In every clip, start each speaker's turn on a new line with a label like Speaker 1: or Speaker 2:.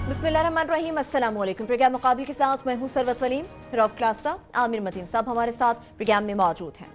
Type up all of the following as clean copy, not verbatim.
Speaker 1: बिस्मिल्लाहिर्रहमानिर्रहीम, अस्सलाम वालेकुम। प्रोग्राम मुकाबले के साथ मैं हूं सरवत वलीम। रौफ क्लास्टा, आमिर मतीन साहब हमारे साथ प्रोग्राम में मौजूद हैं।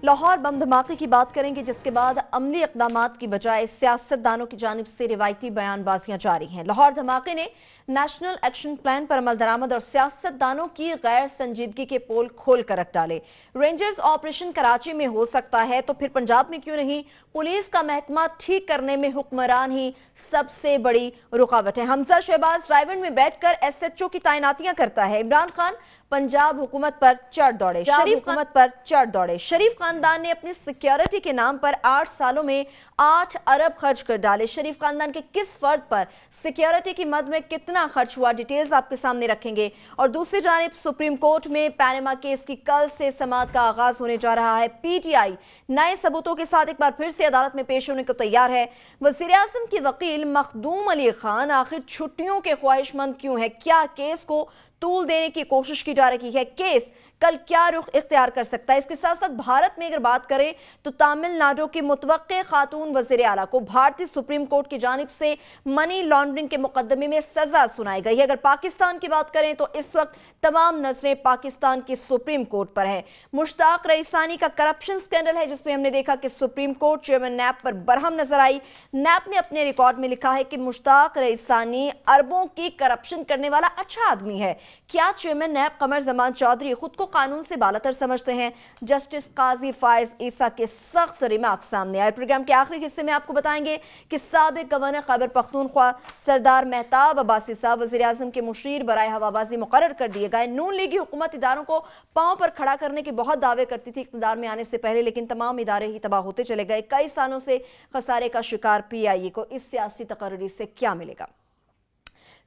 Speaker 1: लाहौर बम धमाके की बात करेंगे, जिसके बाद अमली इक़दामात की बजाय सियासतदानों की जानिब से रिवायती बयानबाजियां जारी हैं। लाहौर धमाके ने नेशनल एक्शन प्लान पर अमल दरामद और सियासतदानों की गैर संजीदगी के पोल खोल कर रख डाले। रेंजर्स ऑपरेशन कराची में हो सकता है तो फिर पंजाब में क्यों नहीं? पुलिस का महकमा ठीक करने में हुक्मरान ही सबसे बड़ी रुकावट है। हमजा शहबाज रायगढ़ में बैठकर SHO की तैनातियां करता है। इमरान खान पंजाब हुकूमत पर चढ़ दौड़े। शरीफ खानदान ने अपनी सिक्योरिटी के नाम पर 8 सालों में 8 अरब खर्च कर डाले। शरीफ खानदान के किस फर्द पर सिक्योरिटी की मद में कितना खर्च हुआ, डिटेल्स आपके सामने रखेंगे। और दूसरी जानिब सुप्रीम कोर्ट में पैनामा केस की कल से समाअत का आगाज होने जा रहा है। PTI नए सबूतों के साथ एक बार फिर से अदालत में पेश होने को तैयार है। वज़ीर आज़म के वकील मखदूम अली खान आखिर छुट्टियों के ख्वाहिशमंद क्यों है? क्या केस को तूल देने की कोशिश की जा रही है? केस कल क्या रुख इख्तियार कर सकता है? इसके साथ साथ भारत में अगर बात करें तो तमिलनाडु की मुतवक्के खातून वज़ीर आला को भारतीय सुप्रीम कोर्ट की जानिब से मनी लॉन्ड्रिंग के मुकदमे में सजा सुनाई गई है। अगर पाकिस्तान की बात करें तो इस वक्त तमाम नजरें पाकिस्तान की सुप्रीम कोर्ट पर है। मुश्ताक रईसानी का करप्शन स्कैंडल है, जिसमें हमने देखा कि सुप्रीम कोर्ट चेयरमैन नैब पर बरहम नजर आई। नैब ने अपने रिकॉर्ड में लिखा है कि मुश्ताक रईसानी अरबों की करप्शन करने वाला अच्छा आदमी है। क्या चेयरमैन नैब कमर जमान चौधरी खुद को कानून से बालातर समझते हैं? जस्टिस काजी फायज ईसा के सख्त रिमार्क सामने आए। प्रोग्राम के आखिरी हिस्से में आपको बताएंगे कि साबिक गवर्नर खैबर पख्तूनख्वा सरदार मेहताब अब्बासी साहब वज़ीर आज़म के मुशीर बराए हवाबाजी मुकर्रर कर दिए गए। नून लीगी हुकूमत इदारों को पांव पर खड़ा करने के बहुत दावे करती थी इक़्तिदार में आने से पहले, लेकिन तमाम इदारे ही तबाह होते चले गए। कई सालों से खसारे का शिकार PIA को इस सियासी तकर्री से क्या मिलेगा?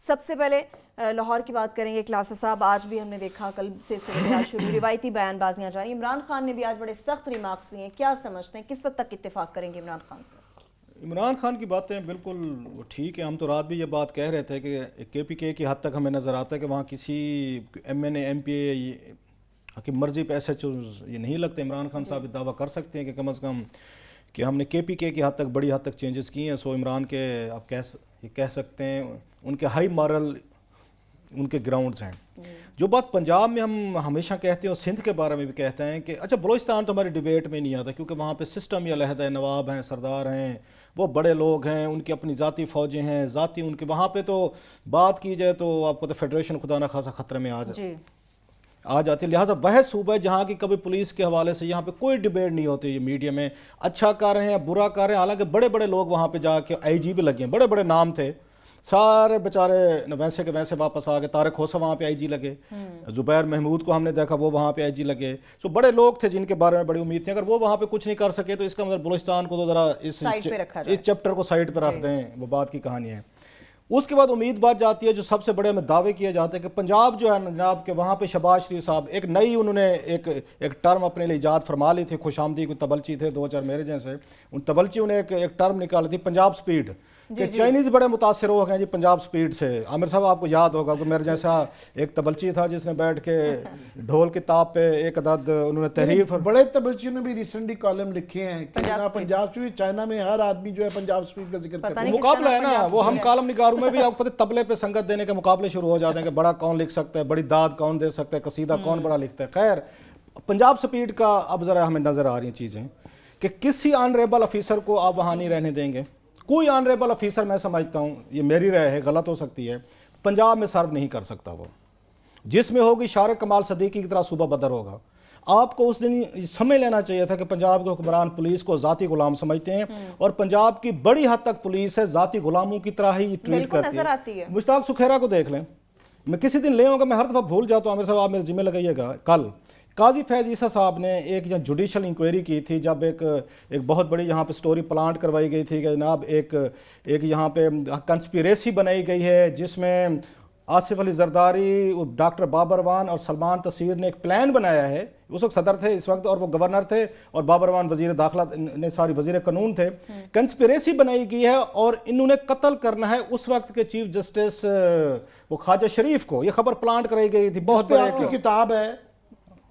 Speaker 1: सबसे पहले लाहौर की बात करेंगे। क्लासा साहब, आज भी हमने देखा कल से शुरू रिवायती बयानबाजियां जारी। इमरान खान ने भी आज बड़े सख्त रिमार्क्स दिए। क्या समझते हैं, किस हद तक इत्तेफाक करेंगे इमरान खान से?
Speaker 2: इमरान खान की बातें बिल्कुल ठीक है। हम तो रात भी ये बात कह रहे थे कि KPK की हद तक हमें नज़र आता है कि वहाँ किसी MNA MPA की मर्जी पे SHO ये नहीं लगते। इमरान खान साहब दावा कर सकते हैं कि कम अज़ कम कि हमने KPK की हद तक बड़ी हद तक चेंजेस किए हैं। सो इमरान के आप कह सकते हैं उनके हाई मॉरल उनके ग्राउंड्स हैं। जो बात पंजाब में हम हमेशा कहते हैं और सिंध के बारे में भी कहते हैं कि अच्छा बलूचिस्तान तो हमारी डिबेट में नहीं आता, क्योंकि वहाँ पे सिस्टम ही अलहदा है। नवाब हैं, सरदार हैं, वो बड़े लोग हैं, उनकी अपनी ज़ाती फ़ौजें हैं, ज़ाती उनके वहाँ पे तो बात की जाए तो आपको तो फेडरेशन खुदा ना खासा ख़तरे में आ जाती है। लिहाजा वह सूबा है जहाँ की कभी पुलिस के हवाले से यहाँ पे कोई डिबेट नहीं होती। ये मीडिया में अच्छा कर रहे हैं या बुरा कर रहे हैं, हालांकि बड़े बड़े लोग वहाँ पे जाके IG भी लगे हैं, बड़े बड़े नाम थे, सारे बेचारे वैसे के वैसे वापस आ गए। तारिक खोसा वहाँ पे IG लगे, जुबैर महमूद को हमने देखा वो वहाँ पे IG लगे। सो बड़े लोग थे जिनके बारे में बड़ी उम्मीद थी। अगर वो वहाँ पे कुछ नहीं कर सके तो इसका मतलब बलूचिस्तान को तो ज़रा इस चैप्टर को साइड पर रख दें, वो बात की कहानी है। उसके बाद उम्मीद बात जाती है जो सबसे बड़े में दावे किए जाते हैं कि पंजाब जो है जनाब के वहाँ पे शहबाज शरीफ साहब एक नई उन्होंने एक टर्म अपने लिए ईजाद फरमा ली थी। खुशामदी कोई तबलची थे 2-4 मेरे जैसे, उन तबलची उन्हें एक टर्म निकाली थी पंजाब स्पीड, कि चाइनीज़ बड़े मुतासर हो गए जी पंजाब स्पीड से। आमिर साहब आपको याद होगा कि मेरे जैसा एक तबलची था जिसने बैठ के ढोल की ताप पे एक अदद उन्होंने तहरीर।
Speaker 3: बड़े तबलचियों ने भी रिसेंटली कॉलम लिखे हैं कि पंजाब स्पीड, चाइना में हर आदमी जो है पंजाब स्पीड का जिक्र करता है।
Speaker 2: मुकाबला है ना, वो हम कॉलम निगारों में भी आपको पता तबले पे संगत देने के मुकाबले शुरू हो जाते हैं कि बड़ा कौन लिख सकता है, बड़ी दाद कौन दे सकता है, कसीदा कौन बड़ा लिखता है। खैर पंजाब स्पीड का अब ज़रा हमें नज़र आ रही चीज़ें कि किसी ऑनरेबल ऑफिसर को आप वहाँ नहीं रहने देंगे। कोई ऑनरेबल ऑफिसर, मैं समझता हूँ, ये मेरी राय है, गलत हो सकती है, पंजाब में सर्व नहीं कर सकता। वो जिसमें होगी शारिक कमाल सदीकी की तरह सूबा बदर होगा। आपको उस दिन समझ लेना चाहिए था कि पंजाब के हुक्मरान पुलिस को ज़ाती गुलाम समझते हैं और पंजाब की बड़ी हद तक पुलिस है ज़ाती गुलामों की तरह ही ट्रीट करती है। मुश्ताक सुखेरा को देख लें, मैं किसी दिन ले आऊँगा, मैं हर दफ़ा भूल जाता हूँ। आमिर साहब आप मेरे जिम्मे लगाइएगा, कल काजी फैज़ ईसा साहब ने एक जुडिशल इंक्वायरी की थी, जब एक बहुत बड़ी यहाँ पे स्टोरी प्लांट करवाई गई थी कि जनाब एक यहाँ पे कंस्पिरेसी बनाई गई है जिसमें आसिफ अली जरदारी, डॉक्टर बाबरवान और सलमान तसीर ने एक प्लान बनाया है। उस वक्त सदर थे इस वक्त और वो गवर्नर थे और बाबरवान वजीर दाखिला ने सारी वजीर कानून थे। कंस्पिरेसी बनाई गई है और इन्होंने कत्ल करना है उस वक्त के चीफ जस्टिस वो ख्वाजा शरीफ को। ये खबर प्लांट कराई गई थी, बहुत बड़ी किताब है।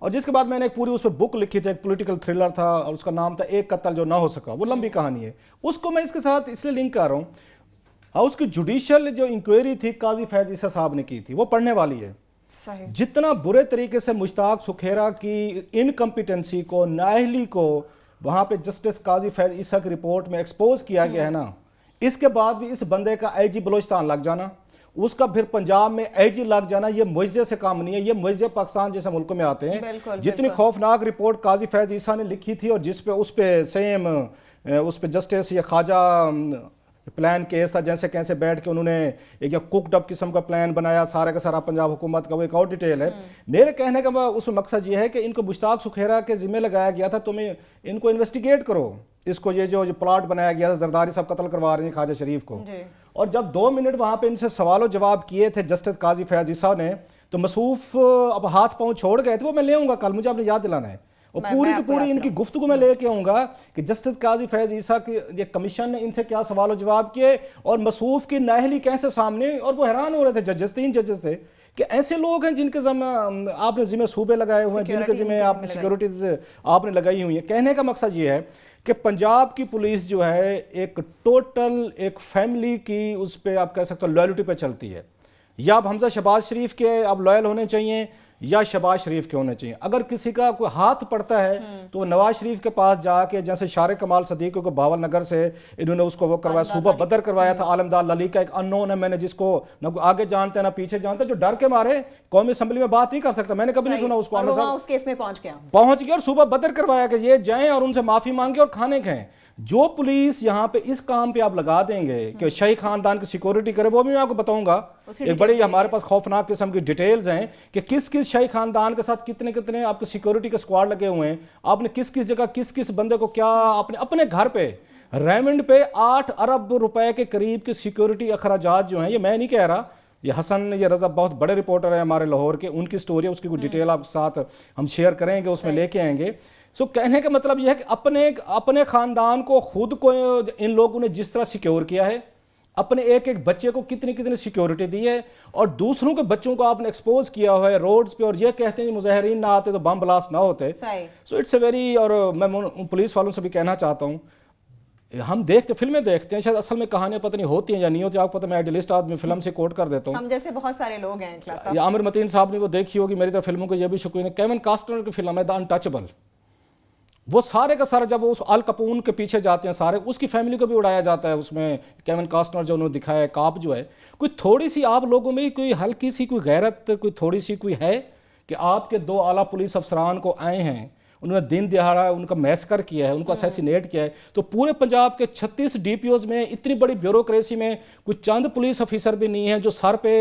Speaker 2: और जिसके बाद मैंने एक पूरी उस पर बुक लिखी थी, एक पॉलिटिकल थ्रिलर था और उसका नाम था एक कत्ल जो ना हो सका। वो लंबी कहानी है, उसको मैं इसके साथ इसलिए लिंक कर रहा हूँ। हाँ, उसकी जुडिशियल जो इंक्वायरी थी काजी फैज ईसा साहब ने की थी, वो पढ़ने वाली है।
Speaker 1: सही।
Speaker 2: जितना बुरे तरीके से मुश्ताक सुखेरा की इनकम्पिटेंसी को, नाअहली को वहाँ पे जस्टिस काजी फैज ईसा की रिपोर्ट में एक्सपोज किया गया है ना, इसके बाद भी इस बंदे का आईजी बलोचिस्तान लग जाना, उसका फिर पंजाब में आईजी लग जाना, ये मुआवजे से काम नहीं है। ये मुआवजे पाकिस्तान जैसे मुल्कों में आते हैं। जितनी खौफनाक रिपोर्ट काजी फैज ईसा ने लिखी थी और जिस पे उस पे सेम उस पे जस्टिस या ख्वाजा प्लान केस जैसे कैसे बैठ के उन्होंने एक कुकड अप किस्म का प्लान बनाया, सारा का सारा पंजाब हुकूमत का, वो एक और डिटेल है। मेरे कहने का उसमें मकसद ये है कि इनको मुश्ताक सुखेरा के जिम्मे लगाया गया था, तुम्हें इनको इन्वेस्टिगेट करो, इसको ये जो प्लाट बनाया गया था, जरदारी साहब कत्ल करवा रहे हैं ख्वाजा शरीफ को। और जब 2 मिनट वहाँ पे इनसे सवालों जवाब किए थे जस्टिस काजी फैज ईसा ने, तो मसूफ अब हाथ पाँव छोड़ गए थे। वो मैं ले आऊँगा कल, मुझे आपने याद दिलाना है। और पूरी की पूरी इनकी गुफ्तगू में लेके आऊंगा कि जस्टिस काजी फैज ईसा की ये कमीशन ने इनसे क्या सवाल और जवाब किए और मसूफ की नाअहली कैसे सामने। और वो हैरान हो रहे थे जजेस, 3 जजेस थे, कि ऐसे लोग हैं जिनके आपने जिम्मे सूबे लगाए हुए हैं, जिनके जिम्मे आपने सिक्योरिटीज आपने लगाई हुई है। कहने का मकसद ये है कि पंजाब की पुलिस जो है एक टोटल एक फैमिली की उस पर आप कह सकते हो लॉयल्टी पे चलती है। या अब हमजा शहबाज शरीफ के अब लॉयल होने चाहिए या शहबाज शरीफ के होने चाहिए। अगर किसी का कोई हाथ पड़ता है तो नवाज शरीफ के पास जाके, जैसे शारे कमाल सदीक को भावल नगर से इन्होंने उसको वो करवाया, सूबा बदर करवाया था, आलमदार लली का एक अननोन है, मैंने जिसको न आगे जानते हैं ना पीछे जानते, जो डर के मारे कौमी असेंबली में बात नहीं कर सकता। मैंने कभी नहीं सुना उसको,
Speaker 1: उस केस में पहुंच
Speaker 2: गया और सूबा बदर करवाया कि ये जाएं और उनसे माफी मांगे और खाने खाएं। जो पुलिस यहाँ पे इस काम पे आप लगा देंगे कि शाही खानदान की सिक्योरिटी करे, वो भी मैं आपको बताऊंगा। एक बड़ी हमारे पास खौफनाक किस्म की डिटेल्स हैं कि किस किस शाही खानदान के साथ कितने कितने आपके सिक्योरिटी के स्क्वाड लगे हुए हैं। आपने किस किस जगह किस किस बंदे को क्या आपने अपने घर पे रेमंड पे 8 अरब रुपए के करीब के सिक्योरिटी अखराजात जो हैं, ये मैं नहीं कह रहा, ये हसन ये रजा बहुत बड़े रिपोर्टर हैं हमारे लाहौर के, उनकी स्टोरी, उसकी कोई डिटेल आप साथ हम शेयर करेंगे, उसमें लेके आएंगे। सो कहने का मतलब यह है कि अपने खानदान को खुद को इन लोगों ने जिस तरह सिक्योर किया है, अपने एक एक बच्चे को कितनी कितनी सिक्योरिटी दी है, और दूसरों के बच्चों को आपने एक्सपोज किया हुआ है रोड्स पे, और ये कहते हैं मुजाहिरीन ना आते तो बम ब्लास्ट ना होते। सो इट्स ए वेरी, और मैं पुलिस वालों से भी कहना चाहता हूँ, हम देखते फिल्में देखते हैं, शायद असल में कहानियां पता नहीं होती हैं या नहीं होती, आपको पता, मैं आइडियलिस्ट आदमी, फिल्म से कोट कर देता हूँ।
Speaker 1: हम जैसे बहुत सारे लोग हैं।
Speaker 2: या आमिर मतीन साहब ने वो देखी होगी, मेरी तरह फिल्मों को ये भी शौकीन है। केविन कॉस्टनर की फिल्म है द अनटचेबल, वो सारे का सारा जब वो उस अल कपून के पीछे जाते हैं सारे, उसकी फैमिली को भी उड़ाया जाता है उसमें। केविन कॉस्टनर जो उन्होंने दिखाया है, काप जो है, कोई थोड़ी सी आप लोगों में कोई हल्की सी कोई गैरत, कोई थोड़ी सी कोई है कि आपके 2 आला पुलिस अफसरान को आए हैं, उन्होंने दिन दिहाड़ा उनका मैसकर किया है, उनको असैसिनेट किया है, तो पूरे पंजाब के 36 DPOs में, इतनी बड़ी ब्यूरोक्रेसी में कोई चंद पुलिस ऑफिसर भी नहीं है जो सर पे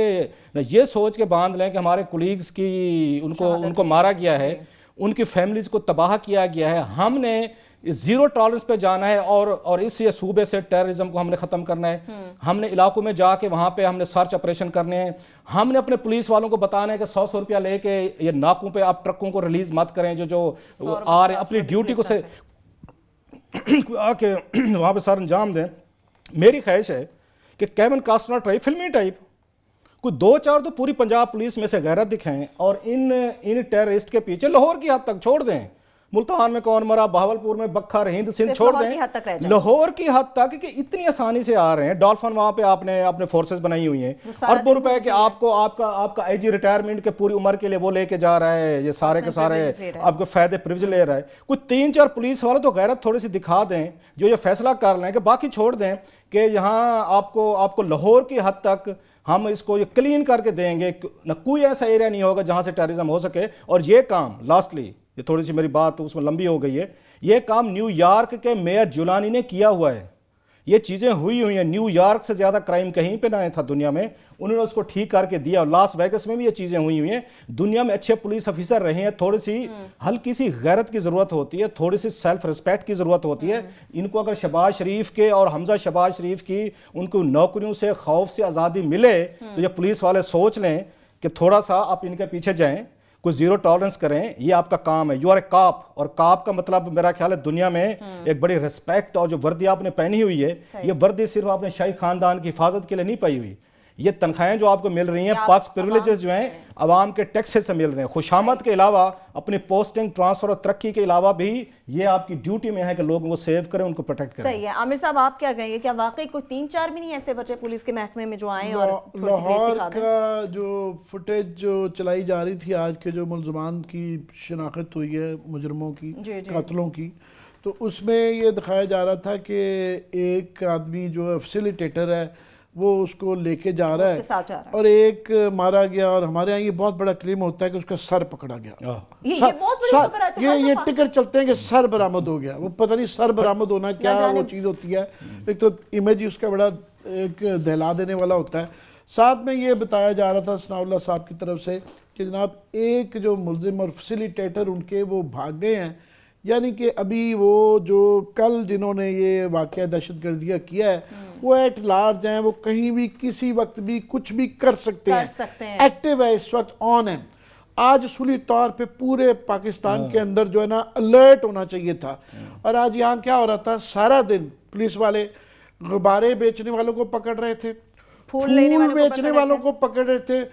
Speaker 2: ये सोच के बांध लें कि हमारे कोलीग्स की उनको मारा गया है, उनकी फैमिलीज को तबाह किया गया है। हमने 0 टॉलरेंस पे जाना है और इस ये सूबे से टेररिज्म को हमने ख़त्म करना है। हमने इलाकों में जाके वहाँ पे हमने सर्च ऑपरेशन करने हैं। हमने अपने पुलिस वालों को बताना है कि 100 रुपया लेके ये नाकों पे आप ट्रकों को रिलीज मत करें, जो आ रहे अपनी ड्यूटी को से आके वहाँ पे सर अंजाम दें। मेरी ख्वाहिश है कि केविन कॉस्टनर टाइप, फिल्मी टाइप कोई 2-4 तो पूरी पंजाब पुलिस में से गैरत दिखाएं और इन टेररिस्ट के पीछे लाहौर की हद तक छोड़ दें। मुल्तान में कौन मरा, बहावलपुर में बखर, हिंद सिंध छोड़ दें, लाहौर की हद तक कि इतनी आसानी से आ रहे हैं। डॉल्फिन वहां पे आपने अपने फोर्सेस बनाई हुई हैं, अरबों रुपए के आपको आपका आईजी रिटायरमेंट के पूरी उम्र के लिए वो लेके जा रहा है, ये सारे के सारे आपको फायदे प्रिविलेज ले रहा है। कुछ 3-4 पुलिस वाले तो गैरत थोड़ी सी दिखा दें, जो ये फैसला कर लें कि बाकी छोड़ दें कि यहाँ आपको लाहौर की हद तक हम इसको ये क्लीन करके देंगे, न कोई ऐसा एरिया नहीं होगा जहां से टेररिज्म हो सके। और ये काम लास्टली, ये थोड़ी सी मेरी बात उसमें लंबी हो गई है, ये काम न्यूयॉर्क के मेयर जुलानी ने किया हुआ है। ये चीज़ें हुई हैं, न्यूयॉर्क से ज़्यादा क्राइम कहीं पे ना था दुनिया में, उन्होंने उसको ठीक करके दिया। और लास वेगस में भी ये चीज़ें हुई हैं। दुनिया में अच्छे पुलिस ऑफिसर रहे हैं, थोड़ी सी हल्की सी गैरत की ज़रूरत होती है, थोड़ी सी सेल्फ रिस्पेक्ट की ज़रूरत होती है। इनको अगर शहबाज शरीफ के और हमजा शहबाज शरीफ की उनको नौकरियों से खौफ से आज़ादी मिले, तो ये पुलिस वाले सोच लें कि थोड़ा सा आप इनके पीछे जाएं, कोई 0 टॉलरेंस करें। ये आपका काम है, यू आर ए कॉप। और कॉप का मतलब मेरा ख्याल है दुनिया में एक बड़ी रिस्पेक्ट, और जो वर्दी आपने पहनी हुई है, ये वर्दी सिर्फ आपने शाही खानदान की हिफाजत के लिए नहीं पाई हुई, ये तनख्वाहें जो आपको मिल रही हैं,
Speaker 1: आप
Speaker 2: पक्ष प्रिविलेजेस जो
Speaker 1: आवाम
Speaker 2: हैं अवाम के टैक्सेस से मिल रहे हैं। खुशामद के अलावा अपनी पोस्टिंग, ट्रांसफर और तरक्की के अलावा भी ये आपकी ड्यूटी में है कि लोगों को सेव करें, उनको प्रोटेक्ट करें।
Speaker 1: सही है। आमिर साहब, आप क्या कहेंगे, क्या वाकई कोई 3-4 भी नहीं ऐसे बच्चे पुलिस के महकमे में जो आए और थोड़ी सी ग्रेस
Speaker 3: लाहौर
Speaker 1: दिखा दें?
Speaker 3: का जो फुटेज जो चलाई जा रही थी, आज के जो मुलजमान की शिनाख्त हुई है, मुजरमों की,
Speaker 1: जी, जी।
Speaker 3: कातलों की, तो उसमें ये दिखाया जा रहा था कि एक आदमी जो फैसिलिटेटर है वो उसको लेके जा रहा
Speaker 1: उसके साथ जा रहा
Speaker 3: है
Speaker 1: है।
Speaker 3: और एक मारा गया, और हमारे यहाँ ये बहुत बड़ा क्लेम होता है कि उसका सर पकड़ा गया।
Speaker 1: ये बहुत बड़ी खबर आती है हर
Speaker 3: ये
Speaker 1: दफा।
Speaker 3: टिकर चलते हैं कि सर बरामद हो गया। वो पता नहीं सर बरामद होना क्या
Speaker 1: जाने-
Speaker 3: वो चीज़ होती है। एक तो इमेज ही उसका बड़ा एक दहला देने वाला होता है। साथ में ये बताया जा रहा था सनाउल्लाह साहब की तरफ से कि जनाब एक जो मुलजिम और फैसिलिटेटर उनके वो भाग गए हैं, यानी कि अभी वो जो कल जिन्होंने ये वाक़या दहशतगर्दियाँ किया है वो एट लार्ज हैं, वो कहीं भी किसी वक्त भी कुछ भी कर सकते हैं, एक्टिव है, इस वक्त ऑन है। आज असुली तौर पे पूरे पाकिस्तान के अंदर जो है ना अलर्ट होना चाहिए था। और आज यहाँ क्या हो रहा था, सारा दिन पुलिस वाले गुब्बारे बेचने वालों को पकड़ रहे थे, फूल बेचने वालों को पकड़ रहे थे।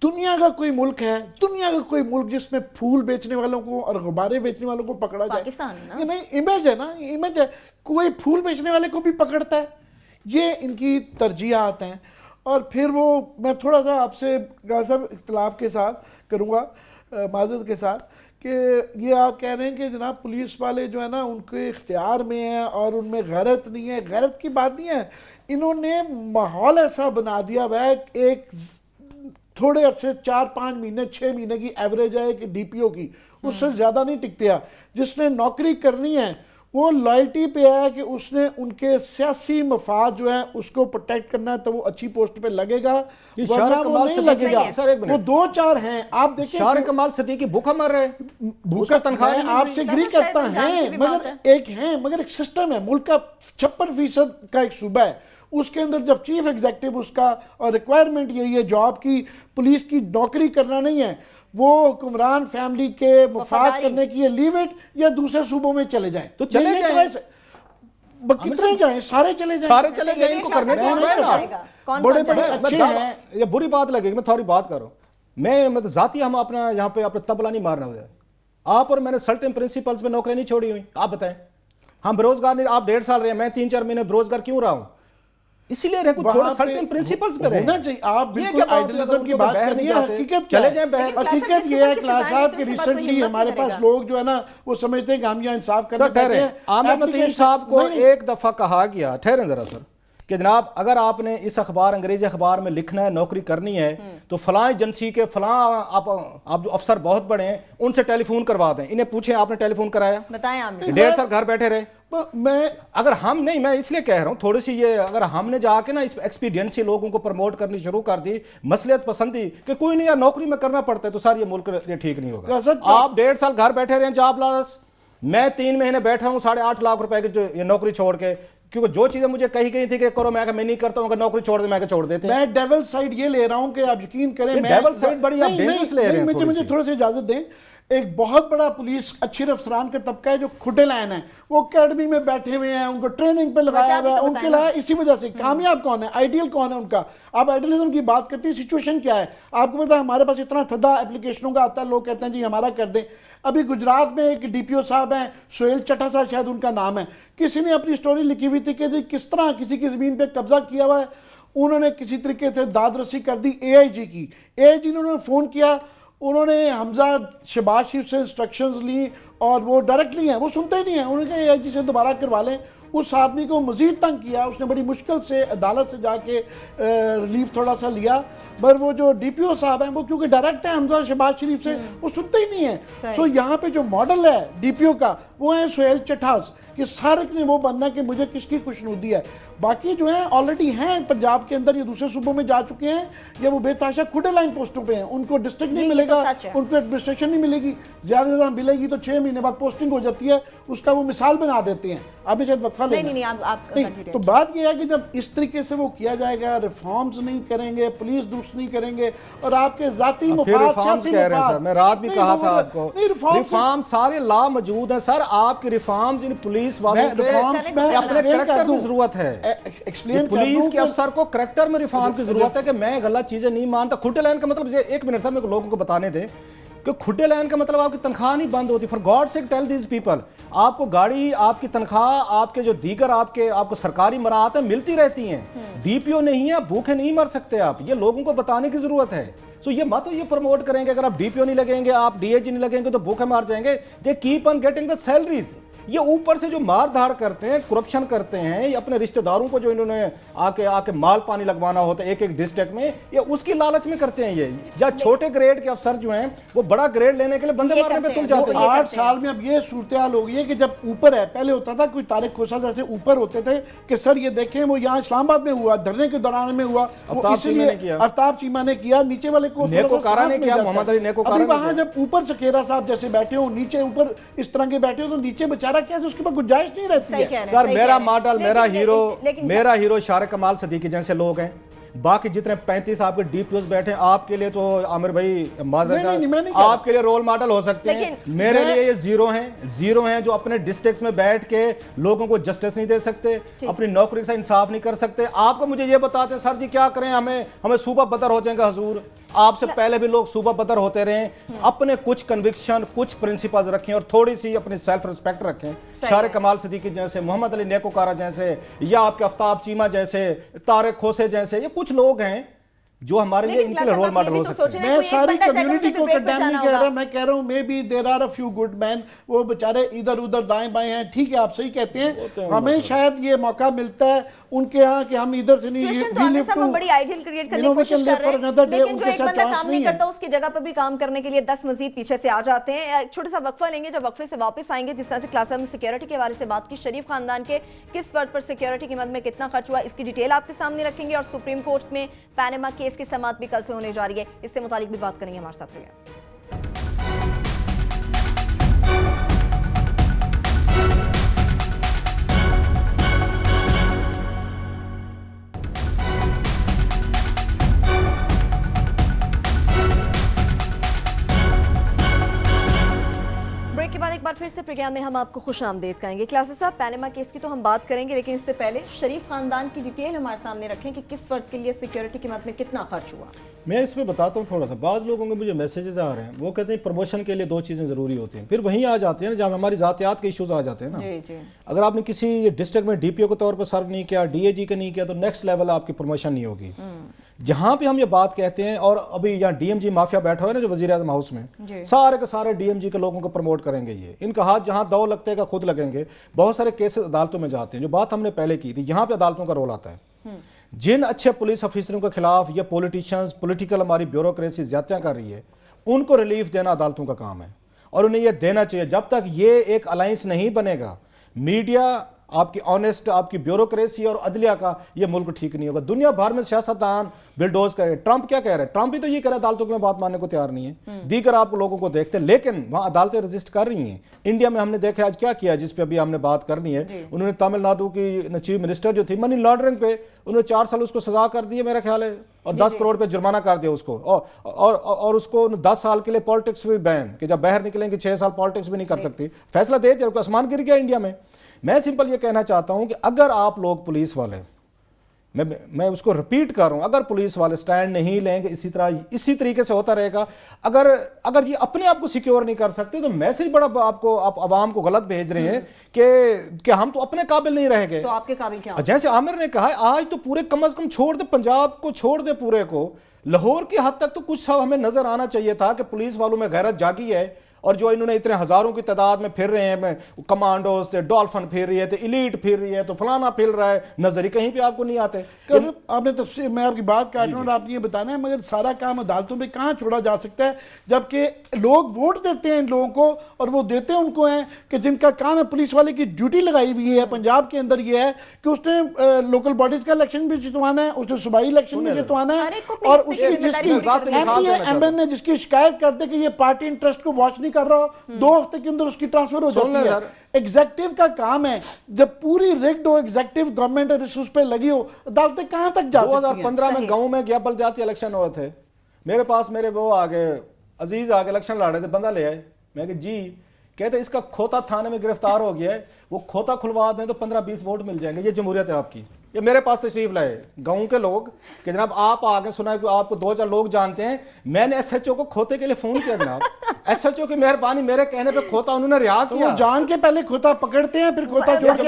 Speaker 3: दुनिया का कोई मुल्क है, दुनिया का कोई मुल्क जिसमें फूल बेचने वालों को और गुब्बारे बेचने वालों को पकड़ा जाए?
Speaker 1: पाकिस्तान ना?
Speaker 3: ये नहीं, इमेज है ना, इमेज है। कोई फूल बेचने वाले को भी पकड़ता है। ये इनकी तरजीहात हैं। और फिर वो मैं थोड़ा सा आपसे गाज़ब इख्तिलाफ के साथ करूँगा, माज़रत के साथ, कि ये आप कह रहे हैं कि जनाब पुलिस वाले जो है ना उनके इख्तियार में है और उनमें गैरत नहीं है। गैरत की बात नहीं है, इन्होंने माहौल ऐसा बना दिया हुआ है। एक थोड़े अरसे 4-5 महीने 6 महीने की एवरेज है एक डीपीओ की, उससे ज़्यादा नहीं टिकते हैं। जिसने नौकरी करनी है वो लॉयल्टी पे है कि उसने उनके सियासी मफाद जो है उसको प्रोटेक्ट करना है, तो वो अच्छी पोस्ट पे लगेगा, वरना वो नहीं लगेगा। वो 2-4 हैं, आप देखिए
Speaker 2: शार कमाल सदीकी भूखा मर रहे हैं,
Speaker 3: भूखा तनख्वाह आपसे एग्री करता है, मगर एक सिस्टम है। मुल्क का 56% का एक सूबा है, उसके अंदर जब चीफ एग्जीक्यूटिव उसका और रिक्वायरमेंट यही है जॉब की, पुलिस की नौकरी करना नहीं है, वो हुक्मरान फैमिली के मफाद करने की लीव इट या दूसरे सूबों में चले जाएं,
Speaker 2: तो चले जाएं।
Speaker 3: कितने जाएं, सारे चले जाएं,
Speaker 2: इनको करने
Speaker 3: दो। बड़े बड़े अच्छे हैं।
Speaker 2: ये बुरी बात लगेगी, मैं थोड़ी बात करूं, मैं मतलब जाती हम अपना यहाँ पे अपना तबला नहीं मारना होता। आप और मैंने सर्टेन प्रिंसिपल्स पे नौकरी नहीं छोड़ी हुई। आप बताएं, हम बेरोजगार नहीं, आप 1.5 साल रहे, मैं 3-4 महीने बेरोजगार क्यों रहा हूं? इसीलिए रहे कुछ थोड़ा सर्टेन प्रिंसिपल्स पे
Speaker 3: होना चाहिए। आप बिल्कुल आइडियलिज्म की बात कर रही है, हकीकत
Speaker 2: चले जाएं बहर।
Speaker 3: हकीकत ये है क्लास साहब कि रिसेंटली हमारे पास लोग जो है ना वो समझते हैं कि हम यहाँ इंसाफ करने बैठे हैं।
Speaker 2: आमिर मतीन साहब को एक दफा कहा गया, ठहरें जरा सर, कि जनाब अगर आपने इस अखबार अंग्रेजी अखबार में लिखना है, नौकरी करनी है, तो फलां एजेंसी के फलां आप जो अफसर बहुत बड़े हैं उनसे टेलीफोन करवा दें। इन्हें पूछें आपने टेलीफोन कराया?
Speaker 1: बताएं आमिर।
Speaker 2: 1.5 साल घर बैठे रहे।
Speaker 3: मैं
Speaker 2: अगर हम नहीं, मैं इसलिए कह रहा हूं थोड़ी सी ये, अगर हमने जाके ना इस एक्सपीडियंस से लोगों को प्रमोट करनी शुरू कर दी, मसलियत पसंदी कि कोई नहीं यार नौकरी में करना पड़ता है, तो सारी ये मुल्क ये ठीक नहीं होगा। आप 1.5 साल घर बैठे रहे जॉबलेस, मैं 3 महीने बैठ रहा हूं 8.5 लाख रुपए की जो ये नौकरी छोड़ के, क्योंकि जो चीजें मुझे कही गई थी कि करो, मैं नहीं करता हूं, अगर नौकरी छोड़ दे मैं छोड़ देते।
Speaker 3: मैं डेवल साइड ये ले रहा हूं कि आप यकीन करें, मैं
Speaker 2: डेवल साइड बड़ी आप डेंजरस ले रहे हैं।
Speaker 3: मुझे थोड़ी सी इजाजत दें। एक बहुत बड़ा पुलिस अच्छे अफसरान का तबका है जो खुटे लाइन है, वो अकेडमी में बैठे हुए हैं, उनको ट्रेनिंग पे लगाया हुआ है, उनके लिए इसी वजह से कामयाब कौन है, आइडियल कौन है उनका। आप आइडियलिज्म की बात करते हैं, सिचुएशन क्या है आपको पता है? हमारे पास इतना थदा एप्लीकेशनों का आता है, लोग कहते हैं जी हमारा कर दें। अभी गुजरात में एक डीपीओ साहब हैं, सोहेल चट्टा साहब शायद उनका नाम है, किसी ने अपनी स्टोरी लिखी हुई थी कि जी किस तरह किसी की ज़मीन पे कब्जा किया हुआ है, उन्होंने किसी तरीके से दाद रसी कर दी AIG की। AIG ने उन्होंने फ़ोन किया, उन्होंने हमजा शहबाज शरीफ से इंस्ट्रक्शंस ली और वो डायरेक्टली हैं, वो सुनते ही नहीं हैं। उन्होंने कहा AIG से दोबारा करवा लें। उस आदमी को मजीद तंग किया, उसने बड़ी मुश्किल से अदालत से जाके रिलीफ थोड़ा सा लिया, पर वो जो DPO साहब हैं वो क्योंकि डायरेक्ट है हमजा शहबाज शरीफ से, वो सुनते ही नहीं है। सो यहाँ पे जो मॉडल है DPO का वो है सोहेल चट्टास, कि सारक ने वो बनना कि मुझे किसकी खुशनुदी है। बाकी जो है ऑलरेडी हैं पंजाब के अंदर, ये दूसरे सूबों में जा चुके हैं, या वो बेताशा खुदे लाइन पोस्टों पे हैं, उनको डिस्ट्रिक्ट नहीं मिलेगा, उनको एडमिनिस्ट्रेशन नहीं मिलेगी, ज़्यादा से ज़्यादा मिलेगी तो 6 महीने बाद पोस्टिंग हो जाती है, उसका वो मिसाल बना देते हैं। आपने शायद वक्फा इस्तीफा लेना
Speaker 1: नहीं, आप
Speaker 3: नहीं,
Speaker 1: continue
Speaker 3: तो बात यह है कि जब इस तरीके से वो किया जाएगा, रिफॉर्म्स नहीं करेंगे, पुलिस दुरुस्त नहीं करेंगे और आपके जाती
Speaker 2: फिर रिफॉर्म्स कह रहे हैं सर, मैं रात भी कहा था आपको, रिफॉर्म सारे लॉ मौजूद हैं सर, आपके रिफॉर्म्स इन पुलिस वालों के अपने करैक्टर में जरूरत है,
Speaker 3: एक्सप्लेन
Speaker 2: पुलिस के अफसर को करैक्टर में रिफॉर्म की जरूरत है कि मैं गलत चीजें नहीं मानता। खुटे लाइन का मतलब, एक मिनट सर मेरे को लोगों को बताने दें कि खुटे लाइन का मतलब आपकी तनख्वाह नहीं बंद होती। For God sake tell these people, आपको गाड़ी, आपकी तनख्वाह, आपके जो दीगर आपको सरकारी मराहत मिलती रहती हैं। डीपीओ नहीं है, भूखे नहीं मर सकते आप, ये लोगों को बताने की जरूरत है। तो ये मत ये प्रमोट करेंगे अगर आप डीपीओ नहीं लगेंगे, आप डीएजी नहीं लगेंगे तो भूखे मार जाएंगे। They keep on getting the salaries. ये ऊपर से जो मार धाड़ करते हैं, करप्शन करते हैं, ये अपने रिश्तेदारों को जो इन्होंने आके माल पानी लगवाना होता है एक एक डिस्ट्रिक्ट में, ये उसकी लालच में करते हैं। ये या छोटे ग्रेड के अफसर जो हैं वो बड़ा ग्रेड लेने के लिए बंदे मारने पे तुम जाते हैं।
Speaker 3: 8 साल में अब ये सूरत हाल हो गई है कि जब ऊपर है, पहले होता था कोई तारिक खोसा जैसे ऊपर होते थे कि सर ये देखें वो यहाँ इस्लामाबाद में हुआ, धरने के दौरान में हुआ, आफ्ताब चीमा ने किया, नीचे वाले को
Speaker 2: नेकोकारा ने किया, मोहम्मद अली नेकोकारा ने।
Speaker 3: वहां जब ऊपर सकेरा साहब जैसे बैठे हो, नीचे ऊपर इस तरह के बैठे हो, तो नीचे बेचारा कैसे, उसके पास गुंजाइश नहीं रहती है।
Speaker 2: सर मेरा मॉडल, मेरा हीरो शारिक कमाल सदीकी जैसे लोग हैं। बाकी जितने 35 आपके डीपीओस बैठे हैं, आपके लिए तो आमिर भाई आपके लिए रोल मॉडल हो सकते हैं, मेरे लिए ये जीरो हैं जो अपने डिस्ट्रिक्ट्स में बैठ के लोगों को जस्टिस नहीं दे सकते, अपनी नौकरी से इंसाफ नहीं कर सकते। आपको मुझे ये बताते सर जी क्या करें, हमें सूबा बदर हो जाएगा। हुजूर आपसे पहले भी लोग सूबा बदर होते रहे, अपने कुछ कन्विक्शन, कुछ प्रिंसिपल्स रखें और थोड़ी सी अपनी सेल्फ रिस्पेक्ट रखें। शारिक कमाल सदीकी जैसे, मोहम्मद अली नेकोकारा जैसे, या आपके आफ्ताब चीमा जैसे, तारिक खोसे जैसे, ये कुछ लोग हैं जो हमारे लिए इनके लिए रोल मॉडल हो सकते हैं।
Speaker 3: मैं सारी कम्युनिटी को कंडेम नहीं कह रहा, मैं कह रहा हूं maybe there are a few good man, वो बेचारे इधर उधर दाएं बाएं हैं, ठीक है आप सही कहते हैं, हमें शायद ये मौका मिलता है उनके यहाँ कि हम इधर से नहीं,
Speaker 1: बड़ी आइडियल क्रिएट करने की कोशिश कर रहे हैं, लेकिन जो एक बंदा काम नहीं करता उसकी जगह पर भी काम करने के लिए 10 मजीद पीछे से आ जाते हैं। एक छोटा सा वक्फा लेंगे, जब वक्फे से वापस आएंगे, जिस तरह से क्लास में सिक्योरिटी के हवाले से बात की, शरीफ खानदान के किस फर्द पर सिक्योरिटी की मद में कितना खर्च हुआ, इसकी डिटेल आपके सामने रखेंगे और सुप्रीम कोर्ट में पैनामा केस की समाअत भी कल से होने जा रही है, इससे मुतालिक भी बात करेंगे। हमारे साथ रहिए। के बाद एक बार फिर से प्रोग्राम में हम आपको खुश आमदेद कहेंगे। क्लासेस साहब, पैनामा केस की तो हम बात करेंगे, लेकिन इससे पहले शरीफ खानदान की डिटेल हमारे सामने रखें कि किस फर्द के लिए सिक्योरिटी की मद में कितना खर्च हुआ।
Speaker 2: मैं इसमें बताता हूँ थोड़ा सा। बाज़ लोगों के मुझे मैसेजेस आ रहे हैं, वो कहते हैं प्रमोशन के लिए 2 चीज़ें ज़रूरी होती हैं, फिर वहीं आ जाते हैं ना जब हमारी ज़ातियात के इशूज़ आ जाते हैं ना।
Speaker 1: जी जी।
Speaker 2: अगर आपने किसी डिस्ट्रिक्ट में डीपीओ के तौर पर सर्व नहीं किया, डीएजी का नहीं किया, तो नेक्स्ट लेवल आपकी प्रमोशन नहीं होगी। जहां पे हम ये बात कहते हैं, और अभी यहाँ डीएमजी माफिया बैठा हुआ है ना जो वजीर आज़म हाउस में, सारे के सारे डीएमजी के लोगों को प्रमोट करेंगे। ये इनका हाथ जहां दो लगते हैं खुद लगेंगे। बहुत सारे केसेस अदालतों में जाते हैं, जो बात हमने पहले की थी, यहाँ पे अदालतों का रोल आता है। जिन अच्छे पुलिस अफसरों के खिलाफ ये पॉलिटिशियंस, पॉलिटिकल हमारी ब्यूरोक्रेसी ज्यादतियां कर रही है, उनको रिलीफ देना अदालतों का काम है और उन्हें यह देना चाहिए। जब तक ये एक अलायंस नहीं बनेगा, मीडिया, आपकी ऑनेस्ट, आपकी ब्यूरोक्रेसी और अदलिया का, ये मुल्क ठीक नहीं होगा। दुनिया भर में सियासतदान बिल्डोज करे। ट्रंप क्या कह रहे हैं? ट्रंप भी तो ये कह रहा है अदालतों में बात मानने को तैयार नहीं है। दीगर आप लोगों को देखते हैं, लेकिन वहां अदालतें रजिस्ट कर रही हैं। इंडिया में हमने देखा आज क्या किया, जिस पे अभी हमने बात करनी है, उन्होंने तमिलनाडु की चीफ मिनिस्टर जो थी, मनी लॉन्ड्रिंग पे उन्होंने 4 साल उसको सजा कर दी है मेरा ख्याल है, और 10 करोड़ पे जुर्माना कर दिया उसको, और उसको 10 साल के लिए पॉलिटिक्स भी बैन, कि जब बाहर निकलेंगे 6 साल पॉलिटिक्स भी नहीं कर सकती। फैसला दे दिया, आसमान गिर गया इंडिया में। मैं सिंपल ये कहना चाहता हूं कि अगर आप लोग पुलिस वाले, मैं उसको रिपीट कर रहा हूं, अगर पुलिस वाले स्टैंड नहीं लेंगे, इसी तरीके से होता रहेगा। अगर ये अपने आप को सिक्योर नहीं कर सकते, तो मैसेज बड़ा आप आवाम को गलत भेज रहे हैं कि हम तो अपने काबिल नहीं रह गए।
Speaker 1: तो आपके काबिल क्या?
Speaker 2: जैसे आमिर ने कहा, आज तो पूरे कम से कम छोड़ दे, पंजाब को छोड़ दे पूरे को, लाहौर की हद तक तो कुछ सब हमें नजर आना चाहिए था कि पुलिस वालों में गैरत जागी है। और जो इन्होंने इतने हजारों की तादाद में फिर रहे हैं, कमांडोज थे, डॉल्फिन फिर रही है, तो इलीट फिर रही है, तो फलाना फिर रहा है, नजर ही कहीं पे आपको नहीं आते।
Speaker 3: आपने तफसीर, मैं आपकी बात काट रहा हूँ, आपने ये बताना है, मगर सारा काम अदालतों में कहाँ छोड़ा जा सकता है, जबकि लोग वोट देते हैं इन लोगों को, और वो देते हैं उनको हैं कि जिनका काम है, पुलिस वाले की ड्यूटी लगाई हुई है पंजाब के अंदर ये है कि उसने लोकल बॉडीज का इलेक्शन भी जितवाना है, उसने सूबाई इलेक्शन भी जितवाना है, और उसकी जिसकी एमएन ने जिसकी शिकायत करते कि ये पार्टी इंटरेस्ट को वॉच नहीं कर रहा हो 2 हफ्ते के अंदर उसकी ट्रांसफर हो
Speaker 2: सुन ले
Speaker 3: जाती है।
Speaker 2: सर।
Speaker 3: एग्जेक्टिव का काम है, जब पूरी रिग्ड हो एग्जेक्टिव गवर्नमेंट रिसोर्स पे लगी हो, अदालतें कहां तक जा सकती हैं?
Speaker 2: 2015 में गांव में गया बलदियाती इलेक्शन हुए थे, मेरे पास मेरे वो आगे अजीज आगे इलेक्शन लड़ रहे थे, बंदा ले आए, मैं कि जी, कहते इसका खोता थाने में गिरफ्तार हो गया है, वो खोता खुलवा दें तो 15-20 वोट मिल जाएंगे, ये जमहूरियत है आपकी। ये मेरे पास तशरीफ लाए गांव के लोग कि जनाब आप आगे सुना कि आपको 2-4 लोग जानते हैं, मैंने एसएचओ को खोते के लिए फोन किया जनाब, एसएचओ की मेहरबानी, मेरे कहने पे खोता उन्होंने रिहा
Speaker 3: तो
Speaker 2: किया।
Speaker 3: वो जान के पहले खोता पकड़ते हैं, फिर खोता छोड़ के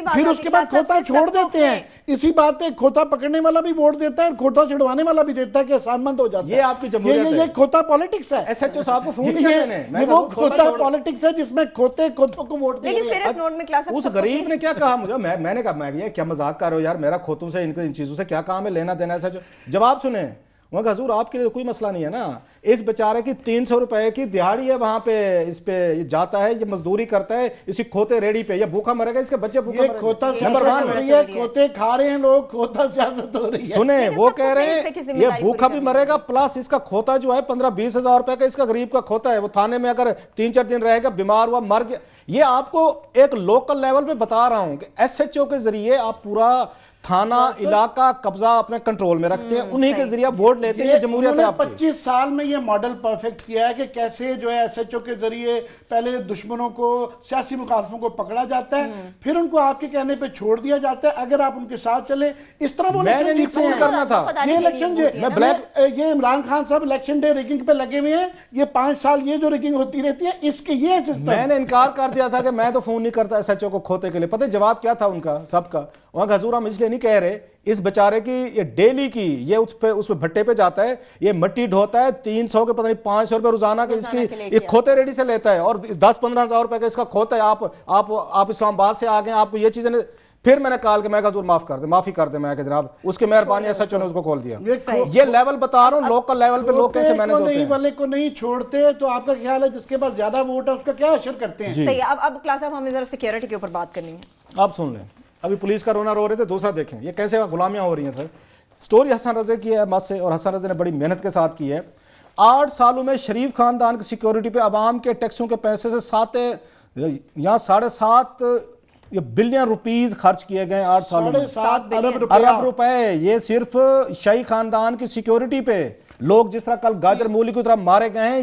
Speaker 3: फिर उसके बाद खोता छोड़ देते हैं। इसी बात पे खोता पकड़ने वाला भी वोट देता है, खोता छिड़वाने वाला भी देता है कि आसानमंद हो जाता है।
Speaker 2: ये आपकी जमहूरियत है।
Speaker 3: ये खोता पॉलिटिक्स है।
Speaker 2: एसएचओ साहब को फोन किया मैंने,
Speaker 3: ये वो खोता पॉलिटिक्स है जिसमें खोतों को वोट दे
Speaker 1: लेकिन
Speaker 3: रहे हैं।
Speaker 1: सीरियस नोट में क्लास
Speaker 2: उस गरीब ने क्या कहा मुझे, मैंने कहा मैं ये क्या मजाक कर रहे हो यार, मेरा खोतों से इन चीजों से क्या काम है, लेना देना ऐसा। जवाब सुने, वहां हजूर आपके लिए कोई मसला नहीं है ना, इस बेचारे की 300 रुपए की दिहाड़ी है, वहां पे इस पे ये जाता है, ये मजदूरी करता है, इसी खोते रेडी पे, ये भूखा मरेगा, इसके बच्चे भूखा
Speaker 3: ये
Speaker 2: मरेंगे।
Speaker 3: खोता
Speaker 2: नंबर
Speaker 3: सियासत हो
Speaker 2: 1
Speaker 3: रही है, खोते खा रहे हैं लोग, खोता सियासत हो रही है।
Speaker 2: सुने, वो
Speaker 1: सबको
Speaker 2: कह रहे
Speaker 1: देश से
Speaker 2: हैं
Speaker 1: की
Speaker 2: ये
Speaker 1: जिम्मेदारी
Speaker 2: भूखा
Speaker 1: पूरी
Speaker 2: भी मरेगा, प्लस इसका खोता जो है 15-20 हजार रुपए का इसका गरीब का खोता है, वो थाने में अगर 3-4 दिन रहेगा, बीमार हुआ, मर गया। ये आपको एक लोकल लेवल पे बता रहा हूं कि एसएचओ के जरिए आप पूरा थाना इलाका कब्जा अपने कंट्रोल में रखते हैं, उन्हीं के जरिए वोट लेते हैं। ये जमहूरियत है आपकी।
Speaker 3: 25 साल में ये मॉडल परफेक्ट किया है कि कैसे जो है एसएचओ के जरिए पहले दुश्मनों को, सियासी मुखालफों को पकड़ा जाता है, फिर उनको आपके कहने पे छोड़ दिया जाता है अगर आप उनके साथ चले। इस तरह वो
Speaker 2: मैंने
Speaker 3: इलेक्शन
Speaker 2: नहीं
Speaker 3: जीतते
Speaker 2: फोन
Speaker 3: हैं।
Speaker 2: करना था।
Speaker 3: ये इलेक्शन ये इमरान खान साहब इलेक्शन डे रिगिंग पे लगे हुए हैं, ये 5 साल ये जो रिगिंग होती रहती है इसके ये सिस्टम।
Speaker 2: मैंने इनकार कर दिया था कि मैं तो फोन नहीं करता एसएचओ को खोते के लिए। पता है जवाब क्या था उनका सबका? वहां हजूर हम इसलिए नहीं कह रहे, इस बेचारे की ये डेली की ये उस पे भट्टे पे जाता है, ये मिट्टी ढोता है, 300 के पता नहीं 500 रुपए रोजाना के इसकी ये खोते रेडी से लेता है, और 10-15 हजार रुपए का इसका खोता है। आप इस्लामाबाद से आ गए, आपको ये चीजें। फिर मैंने कहा कि मैं हजूर माफी कर दे, मैं जनाब उसकी मेहरबानी एसएचओ ने उसको खोल दिया। ये लेवल बता रहा हूँ, लोकल लेवल पे लोग कैसे मैनेज होते हैं।
Speaker 3: वाले को नहीं छोड़ते तो आपका ख्याल है जिसके पास ज्यादा वोट है उसका क्या असर करते हैं?
Speaker 1: सही। अब क्लास साहब हमें जरा सिक्योरिटी के ऊपर बात करनी है।
Speaker 2: आप सुन लें, अभी पुलिस का रोना रो रहे थे, दूसरा देखें ये कैसे गुलामियां हो रही हैं सर। स्टोरी हसन रज़े की है मत से, और हसन रज़े ने बड़ी मेहनत के साथ की है। 8 सालों में शरीफ खानदान की सिक्योरिटी पे अवाम के टैक्सों के पैसे से 7.5 बिलियन रुपीस खर्च किए गए 8 सालों में।
Speaker 3: 7
Speaker 2: अरब रुपए ये सिर्फ शाही खानदान की सिक्योरिटी पे। लोग जिस तरह कल गाजर मूली की तरह मारे गए हैं,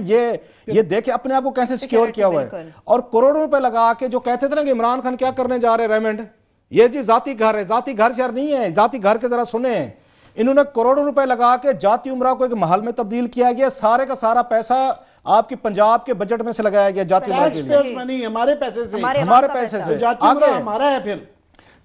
Speaker 2: ये देखे अपने आप को कैसे सिक्योर किया हुआ है। और करोड़ों रुपए लगा के जो कहते थे ना कि इमरान खान क्या करने जा रहे हैं रेमंड, ये जी जाती घर है, जाती घर शहर नहीं है, जाती घर के जरा सुने। इन्होंने करोड़ों रुपए लगा के जाती उमरा को एक महल में तब्दील किया गया। सारे का सारा पैसा आपकी पंजाब के बजट में से लगाया गया जाती उमरा के लिए।
Speaker 3: मनी हमारे पैसे से,
Speaker 2: हमारे पैसे से।
Speaker 3: जाती उमरा हमारा है। फिर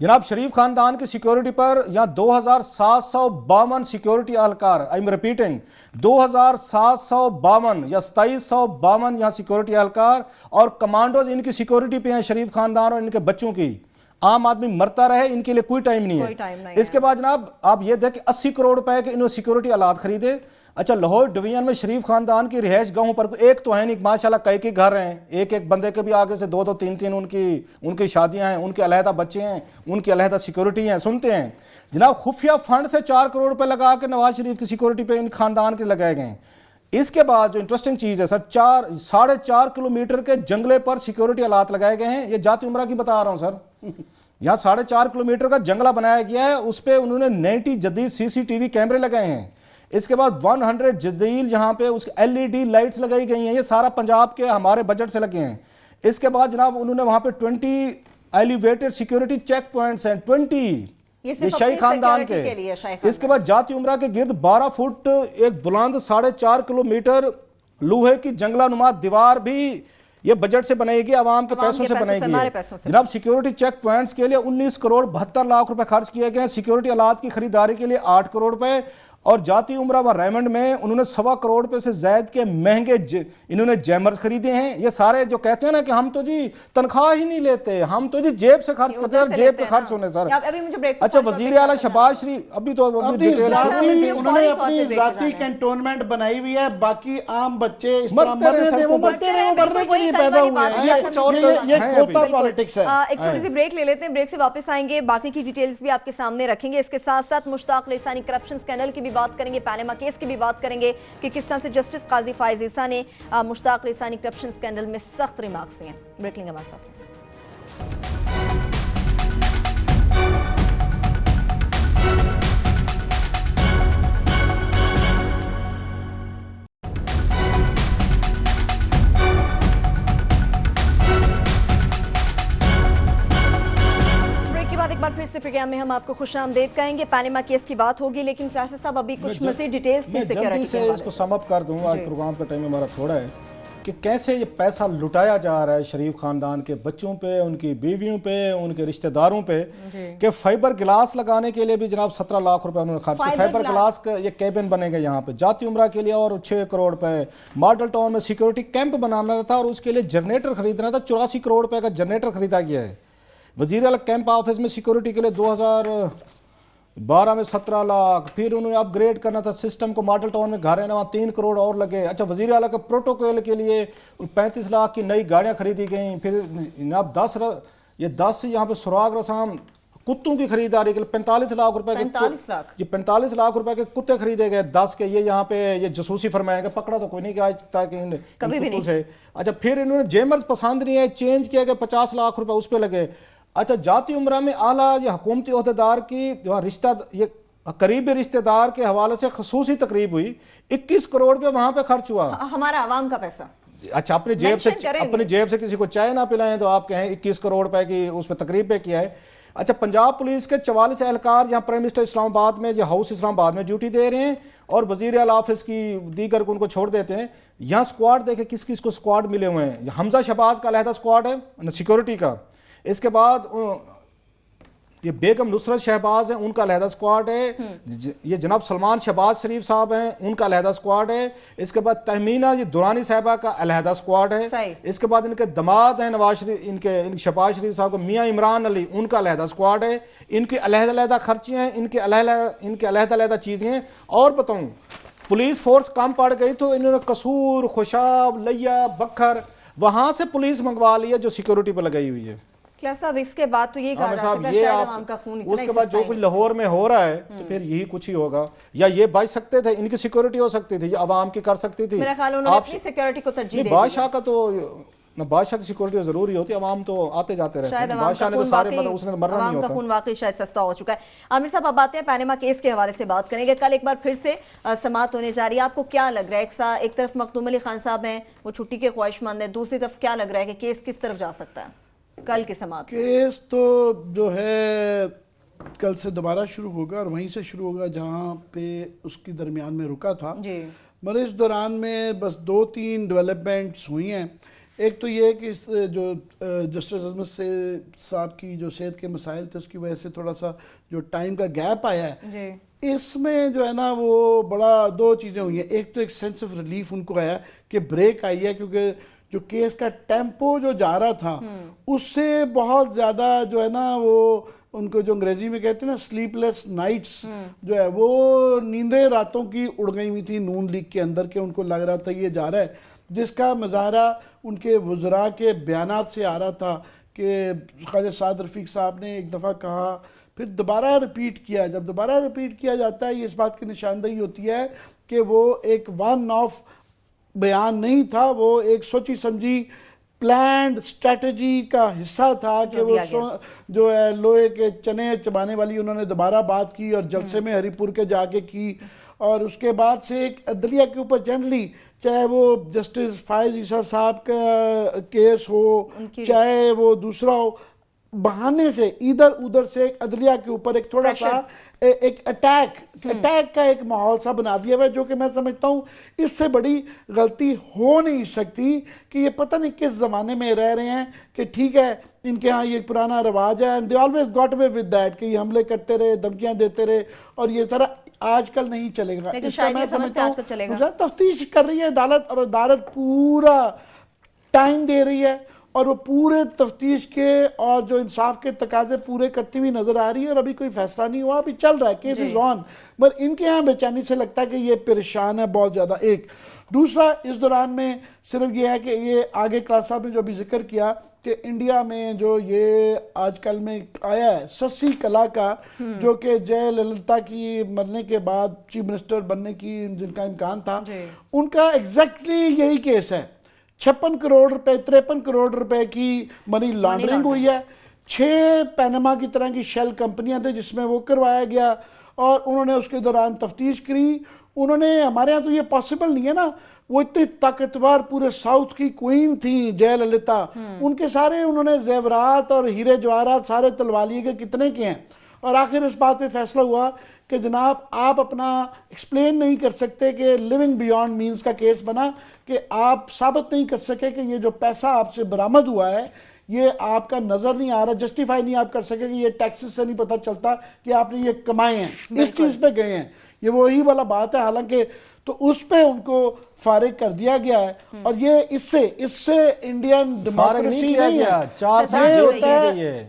Speaker 2: जनाब शरीफ खानदान की सिक्योरिटी पर यहाँ 2752 सिक्योरिटी एहलकार, आई एम रिपीटिंग, 2752 या 2752 यहाँ सिक्योरिटी एहलकार और कमांडोज इनकी सिक्योरिटी पे हैं, शरीफ खानदान और इनके बच्चों की। आम आदमी मरता रहे, इनके लिए कोई टाइम नहीं है। इसके बाद जनाब आप ये देखें 80 करोड़ रुपए के इन्होंने सिक्योरिटी आलात खरीदे। अच्छा, लाहौर डिवीजन में शरीफ खानदान की रिहाइश गाहों पर एक तो है नहीं, माशाल्लाह कई घर हैं, एक बंदे के भी आगे से 2-2 3-3 उनकी शादियां हैं, उनके अलहदा बच्चे हैं, उनकी अलहदा सिक्योरिटी हैं। सुनते हैं जनाब खुफिया फंड से 4 करोड़ रुपए लगा के नवाज शरीफ की सिक्योरिटी पे इन खानदान के लगाए गए। इसके बाद जो इंटरेस्टिंग चीज है सर, 4.5 किलोमीटर के जंगले पर सिक्योरिटी आलात लगाए गए हैं। ये जाती उमरा की बता रहा हूं सर। यहाँ 4.5 किलोमीटर का जंगला बनाया गया है, उस पर उन्होंने 90 जदीद CCTV कैमरे लगाए हैं। इसके बाद 100 जदीद यहाँ पे उसकी LED लाइट्स लगाई गई हैं। ये सारा पंजाब के हमारे बजट से लगे हैं। इसके बाद जनाब उन्होंने वहां पे 20 एलिवेटेड सिक्योरिटी चेक पॉइंट्स हैं, 20 ये शाही खानदान के। इसके बाद जाती उमरा के गिर्द 12 फुट एक बुलंद 4.5 किलोमीटर लोहे की जंगला नुमा दीवार भी ये बजट से बनाएगी, आवाम के पैसों से बनाएगी। जनाब सिक्योरिटी चेक पॉइंट्स के लिए 19 करोड़ 72 लाख रुपए खर्च किए गए। सिक्योरिटी आलात की खरीदारी के लिए 8 करोड़ रुपए। और जाती उमरा व रेमंड में उन्होंने 1.25 करोड़ रुपए से ज्यादा के महंगे इन्होंने जैमर्स खरीदे हैं। ये सारे जो कहते हैं ना कि हम तो जी तनख्वाह ही नहीं लेते, हम तो जी जेब से खर्च करते हैं, जेब के खर्च होने सर। अच्छा, वजीर आला शहबाज शरीफ अभी तो
Speaker 3: उन्होंने अपनी जाती कैंटोनमेंट बनाई हुई है, बाकी आम बच्चे इस तरह मरने के लिए पैदा हुए हैं। ये कोता पॉलिटिक्स है।
Speaker 1: एक छोटी सी ब्रेक ले लेते हैं, ब्रेक से वापस आएंगे, बाकी की डिटेल्स भी आपके सामने रखेंगे। इसके साथ साथ मुश्ताक लिसानी करप्शन स्कैंडल की भी बात करेंगे, पैनामा केस की भी बात करेंगे कि किस तरह से जस्टिस काजी फायज ईसा ने मुश्ताक लिसानी करप्शन स्कैंडल में सख्त रिमार्क्स दिए। ब्रेक लेंगे हमारे साथ। एक बार फिर से प्रोग्राम में हम आपको खुशामदीद कहेंगे। पैनामा केस की बात होगी, लेकिन क्लासेस साहब अभी कुछ मजीद डिटेल्स थी सिक्योरिटी
Speaker 2: से इसको सम अप कर दूं। आज प्रोग्राम का टाइम हमारा थोड़ा है कि कैसे ये पैसा लुटाया जा रहा है शरीफ खानदान के बच्चों पे, उनकी बीवियों पे, उनके रिश्तेदारों पे, कि फाइबर गिलास लगाने के लिए भी जनाब 17 लाख रुपए उन्होंने खर्च किया। फाइबर गिलास का ये कैबिन बनेगा यहाँ पे जाती उम्रा के लिए, और 6 करोड़ रुपए। मॉडल टाउन में सिक्योरिटी कैंप बनाना था और उसके लिए जनरेटर खरीदना था, 84 करोड़ रुपए का जनरेटर खरीदा गया है। वजीर अला कैंप ऑफिस में सिक्योरिटी के लिए 2012 में 17 लाख, फिर उन्होंने अपग्रेड करना था सिस्टम को, मॉडल टाउन में घर है ना, वहाँ 3 करोड़ और लगे। अच्छा, वजीर अला के प्रोटोकॉल के लिए 35 लाख की नई गाड़ियाँ खरीदी गई। फिर जनाब 10 यहाँ पे सुराग रसाम कुत्तों की खरीदारी के लिए 45 लाख रुपए के 45 लाख रुपए के कुत्ते खरीदे गए 10 के। ये यहाँ पे ये जसूसी फरमाएंगे, पकड़ा तो कोई नहीं गया ताकि कभी भी नहीं से। अच्छा, फिर इन्होंने जेमर्स पसंद नहीं है, चेंज किया गया, 50 लाख रुपए उस पर लगे। अच्छा, जाती उम्रा में आला या हुकूमती ओहदेदार की रिश्ता, ये करीबी रिश्तेदार के हवाले से खसूसी तकरीब हुई, 21 करोड़ रुपए वहां पे खर्च हुआ।
Speaker 1: हमारा आवाम का पैसा।
Speaker 2: अच्छा, अपनी जेब से किसी को चाय ना पिलाएं तो आप कहें 21 करोड़ रुपए की उस पर तकरीब पे किया है। अच्छा, पंजाब पुलिस के 44 एहलकार यहाँ प्राइम मिनिस्टर इस्लामाबाद में, या हाउस इस्लामाबाद में ड्यूटी दे रहे हैं, और वजीर आला ऑफिस की दीगर को उनको छोड़ देते हैं। यहाँ स्क्वाड देखे किस किस को स्क्वाड मिले हुए हैं। हमजा शहबाज का अलहदा स्क्वाड है सिक्योरिटी का। इसके बाद ये बेगम नुसरत शहबाज है, उनका अलहदा स्क्वाड है। ये जनाब सलमान शहबाज शरीफ साहब हैं, उनका अलहदा स्क्वाड है। इसके बाद तहमीना ये दुरानी साहबा का अलहदा स्क्वाड है। इसके बाद इनके दमाद हैं नवाज शरीफ, इनके शहबाज शरीफ साहब को मियाँ इमरान अली, उनका अलहदा स्क्वाड है। इनकी अलहदा खर्चियाँ हैं, इनके अलहदा चीज़ें हैं। और बताऊँ, पुलिस फोर्स कम पड़ गई तो इन्होंने कसूर, खुशाब, लिया, बखर वहाँ से पुलिस मंगवा ली है जो सिक्योरिटी पर लगाई हुई है।
Speaker 1: क्या साहब, इसके बाद तो ये कहा जा सकता है शायद आवाम का खून इतना
Speaker 2: उसके बाद जो कुछ लाहौर में हो रहा है तो फिर यही कुछ ही होगा। या ये बच सकते थे, इनकी सिक्योरिटी हो सकती थी, आवाम की कर सकती थी।
Speaker 1: मेरा ख्याल उन्होंने अपनी सिक्योरिटी को तरजीह दी।
Speaker 2: बादशाह का तो ना, बादशाह की सिक्योरिटी जरूरी होती है, आवाम तो आते जाते रहते हैं। बादशाह ने तो सारे मतलब उसने तो मरना नहीं होता। खून
Speaker 1: वाकई शायद सस्ता हो चुका है। आमिर साहब, अब आते हैं पैनामा केस के हवाले से बात करेंगे। कल एक बार फिर से समाअत होने जा रही है, आपको क्या लग रहा है? एक तरफ मखदूम अली खान साहब हैं, वो छुट्टी के ख्वाहिशमंद है, दूसरी तरफ क्या लग रहा है कि केस किस तरफ जा सकता है कल के समाअत?
Speaker 3: केस तो जो है कल से दोबारा शुरू होगा और वहीं से शुरू होगा जहाँ पे उसकी दरमियान में रुका था जी। मगर इस दौरान में बस 2-3 डेवलपमेंट्स हुई हैं। एक तो ये कि जो जस्टिस अजमत से साहब की जो सेहत के मसाइल थे उसकी वजह से थोड़ा सा जो टाइम का गैप आया है, इसमें जो है ना वो बड़ा 2 चीज़ें हुई हैं। एक तो एक सेंस ऑफ रिलीफ उनको आया कि ब्रेक आई है, क्योंकि जो केस का टेम्पो जो जा रहा था उससे बहुत ज़्यादा जो है ना वो उनको जो अंग्रेजी में कहते हैं ना स्लीपलेस नाइट्स जो है वो नींदें रातों की उड़ गई हुई थी नून लीग के अंदर के। उनको लग रहा था ये जा रहा है, जिसका मुजाहरा उनके वज़रा के बयानात से आ रहा था कि ख्वाजा साद रफ़ीक साहब ने एक दफ़ा कहा, फिर दोबारा रिपीट किया। जब दोबारा रिपीट किया जाता है ये इस बात की निशानदही होती है कि वो एक वन ऑफ बयान नहीं था, वो एक सोची समझी प्लान्ड स्ट्रेटजी का हिस्सा था कि वो जो है लोहे के चने चबाने वाली उन्होंने दोबारा बात की और जलसे में हरिपुर के जाके की। और उसके बाद से एक अदलिया के ऊपर जनरली, चाहे वो जस्टिस फायज ईसा साहब का केस हो चाहे वो दूसरा हो, बहाने से इधर उधर से एक अदलिया के ऊपर एक थोड़ा सा एक अटैक का एक माहौल सा बना दिया हुआ है, जो कि मैं समझता हूँ इससे बड़ी गलती हो नहीं सकती कि ये पता नहीं किस ज़माने में रह रहे हैं कि ठीक है इनके यहाँ ये पुराना रवाज है and they always got away with that कि ये हमले करते रहे, धमकियाँ देते रहे और ये तरह आजकल नहीं चलेगा। इसका मैं समझता हूँ तफ्तीश कर रही है अदालत और अदालत पूरा टाइम दे रही है और वो पूरे तफ्तीश के और जो इंसाफ के तकाजे पूरे करती हुई नजर आ रही है और अभी कोई फैसला नहीं हुआ, अभी चल रहा है, केस इज ऑन। मगर इनके यहाँ बेचैनी से लगता है कि ये परेशान है बहुत ज़्यादा। एक दूसरा, इस दौरान में सिर्फ ये है कि ये आगे क्लास साहब ने जो अभी जिक्र किया कि इंडिया में जो ये आजकल में आया है सस्सी कला का, जो कि जयललिता की मरने के बाद चीफ मिनिस्टर बनने की जिनका इम्कान था, उनका एग्जैक्टली यही केस है। 56 करोड़ रुपए 53 करोड़ रुपए की मनी लॉन्ड्रिंग हुई है। 6 पैनामा की तरह की शेल कंपनियां थी जिसमें वो करवाया गया, और उन्होंने उसके दौरान तफ्तीश करी। उन्होंने, हमारे यहाँ तो ये पॉसिबल नहीं है ना, वो इतनी ताकतवर पूरे साउथ की क्वीन थी जयललिता, उनके सारे उन्होंने जेवरात और हीरे जवाहरात सारे तलवा लिए कि कितने के हैं, और आखिर इस बात पे फैसला हुआ कि जनाब आप अपना एक्सप्लेन नहीं कर सकते कि लिविंग बियॉन्ड मीन्स का केस बना कि आप साबित नहीं कर सके कि ये जो पैसा आपसे बरामद हुआ है ये आपका नजर नहीं आ रहा, जस्टिफाई नहीं आप कर सके कि ये टैक्सेस से नहीं पता चलता कि आपने ये कमाए हैं, इस चीज पे गए हैं। ये वही वाला बात है, हालांकि तो उस पे उनको फारिग कर दिया गया है, और ये इससे इंडियन डेमोक्रेसी नहीं है।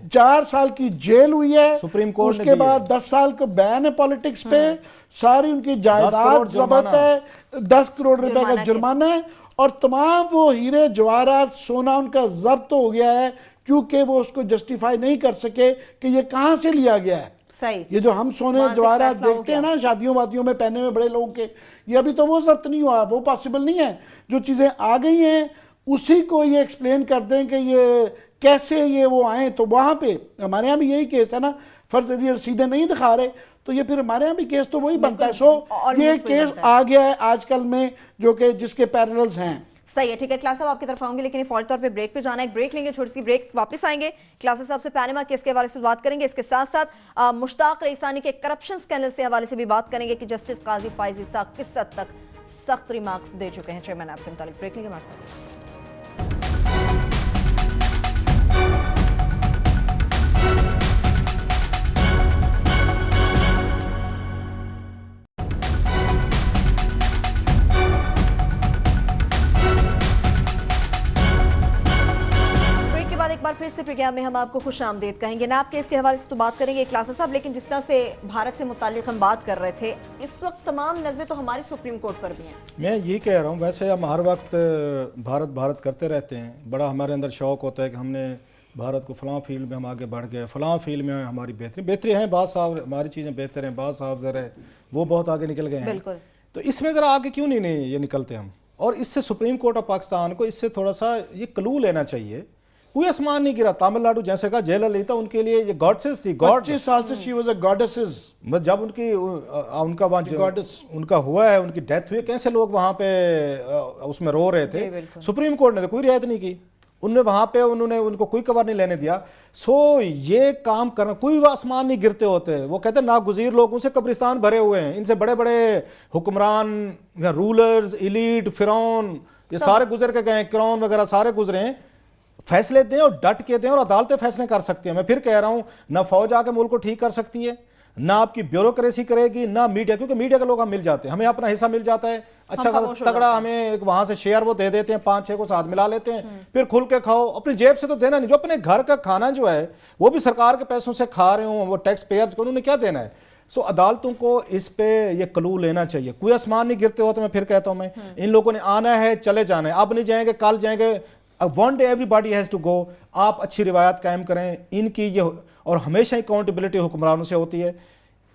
Speaker 3: 4 साल की जेल हुई है,
Speaker 2: सुप्रीम कोर्ट
Speaker 3: उसके बाद 10 साल का बैन है पॉलिटिक्स पे, सारी उनकी जायदाद जब्त है, 10 करोड़ रुपए का जुर्माना है, और तमाम वो हीरे जवाहरात सोना उनका जब्त हो गया है, क्योंकि वो उसको जस्टिफाई नहीं कर सके कि ये कहां से लिया गया है।
Speaker 1: सही।
Speaker 3: ये जो हम सोने जवाहरात देखते हैं ना शादियों वादियों में पहने हुए बड़े लोगों के, ये अभी तो वो जब्त नहीं हुआ, वो पॉसिबल नहीं है। जो चीजें आ गई हैं उसी को ये एक्सप्लेन कर दें कि ये कैसे ये वो आए, तो वहां पे हमारे यहाँ भी यही केस है ना, फर्ज यदि रसीदें नहीं दिखा रहे तो ये फिर हमारे यहाँ भी केस तो वही बनता है। सो ये केस आ गया है आजकल में जो कि जिसके पैरेलल्स हैं।
Speaker 1: सही है, ठीक है। क्लास साहब आपकी तरफ आऊंगी, लेकिन फौरी तौर पे ब्रेक पे जाना है, ब्रेक लेंगे, छोटी सी ब्रेक, वापस आएंगे। क्लास साहब से पैनामा केस के हवाले से बात करेंगे, इसके साथ साथ मुश्ताक रईसानी के करप्शन स्कैंडल से हवाले से भी बात करेंगे कि जस्टिस काजी फाइज इसाक किस हद तक सख्त रिमार्क्स दे चुके हैं चेयरमैन ऐप से मुतालिक। ब्रेक लेंगे हमारे साथ। एक बार फिर से प्रोग्राम में हम आपको खुश आमदीद कहेंगे। नैब केस के हवाले से तो बात करेंगे क्लास साहब, लेकिन जिस तरह से भारत से मुताल्लिक हम बात कर रहे थे, इस वक्त तमाम नजरें तो हमारी सुप्रीम कोर्ट पर भी हैं।
Speaker 2: मैं ये कह रहा हूँ, वैसे हम हर वक्त भारत भारत करते रहते हैं, बड़ा हमारे अंदर शौक़ होता है कि हमने भारत को फ़लाँ फील्ड में हम आगे बढ़ गए, फ़लाँ फील्ड में हमारी बेहतरी हैं, बात साहब हमारी चीज़ें बेहतर हैं, बात साहब ज़रा वो बहुत आगे निकल गए हैं, तो इसमें ज़रा आगे क्यों नहीं ये निकलते हम। और इससे सुप्रीम कोर्ट ऑफ पाकिस्तान को इससे थोड़ा सा ये क्लू लेना चाहिए। कोई आसमान नहीं गिरा। तमिलनाडु जैसे का जयललिता उनके लिए ये गॉडेसेस थी, 25
Speaker 3: साल से शी वाज अ गॉडेसेस।
Speaker 2: जब उनका उनका हुआ है, उनकी डेथ हुई, कैसे लोग वहां पे उसमें रो रहे थे, सुप्रीम कोर्ट ने तो कोई रियायत नहीं की, उन्होंने वहां पे उनको कोई कवर नहीं लेने दिया। सो ये काम करना, कोई आसमान नहीं गिरते होते। वो कहते हैं नागुज़ीर लोगों से कब्रिस्तान भरे हुए हैं, इनसे बड़े बड़े हुक्मरान, रूलर्स, इलीट, फिरौन, ये सारे गुजर के गए, क्रॉन वगैरह सारे गुजरे हैं। फैसले दें और डट के दें, और अदालतें फैसले कर सकती हैं। मैं फिर कह रहा हूं, ना फौज आके मुल्क को ठीक कर सकती है, ना आपकी ब्यूरोक्रेसी करेगी, ना मीडिया, क्योंकि मीडिया के लोग हम मिल जाते हैं, हमें अपना हिस्सा मिल जाता है, अच्छा तगड़ा हमें एक वहां से शेयर वो दे देते हैं, 5-6 को साथ मिला लेते हैं, फिर खुल के खाओ। अपनी जेब से तो देना नहीं, जो अपने घर का खाना जो है वो भी सरकार के पैसों से खा रहे हो, वो टैक्स पेयर्स को, उन्होंने क्या देना है। सो अदालतों को इस पे ये क्लू लेना चाहिए। कोई आसमान नहीं गिरते हो, तो मैं फिर कहता हूं, मैं इन लोगों ने आना है, चले जाना है, अब नहीं जाएंगे, कल जाएंगे, one day everybody has to go. आप अच्छी रिवायत कायम करें इनकी, ये और हमेशा अकाउंटेबिलिटी हुक्मरानों से होती है।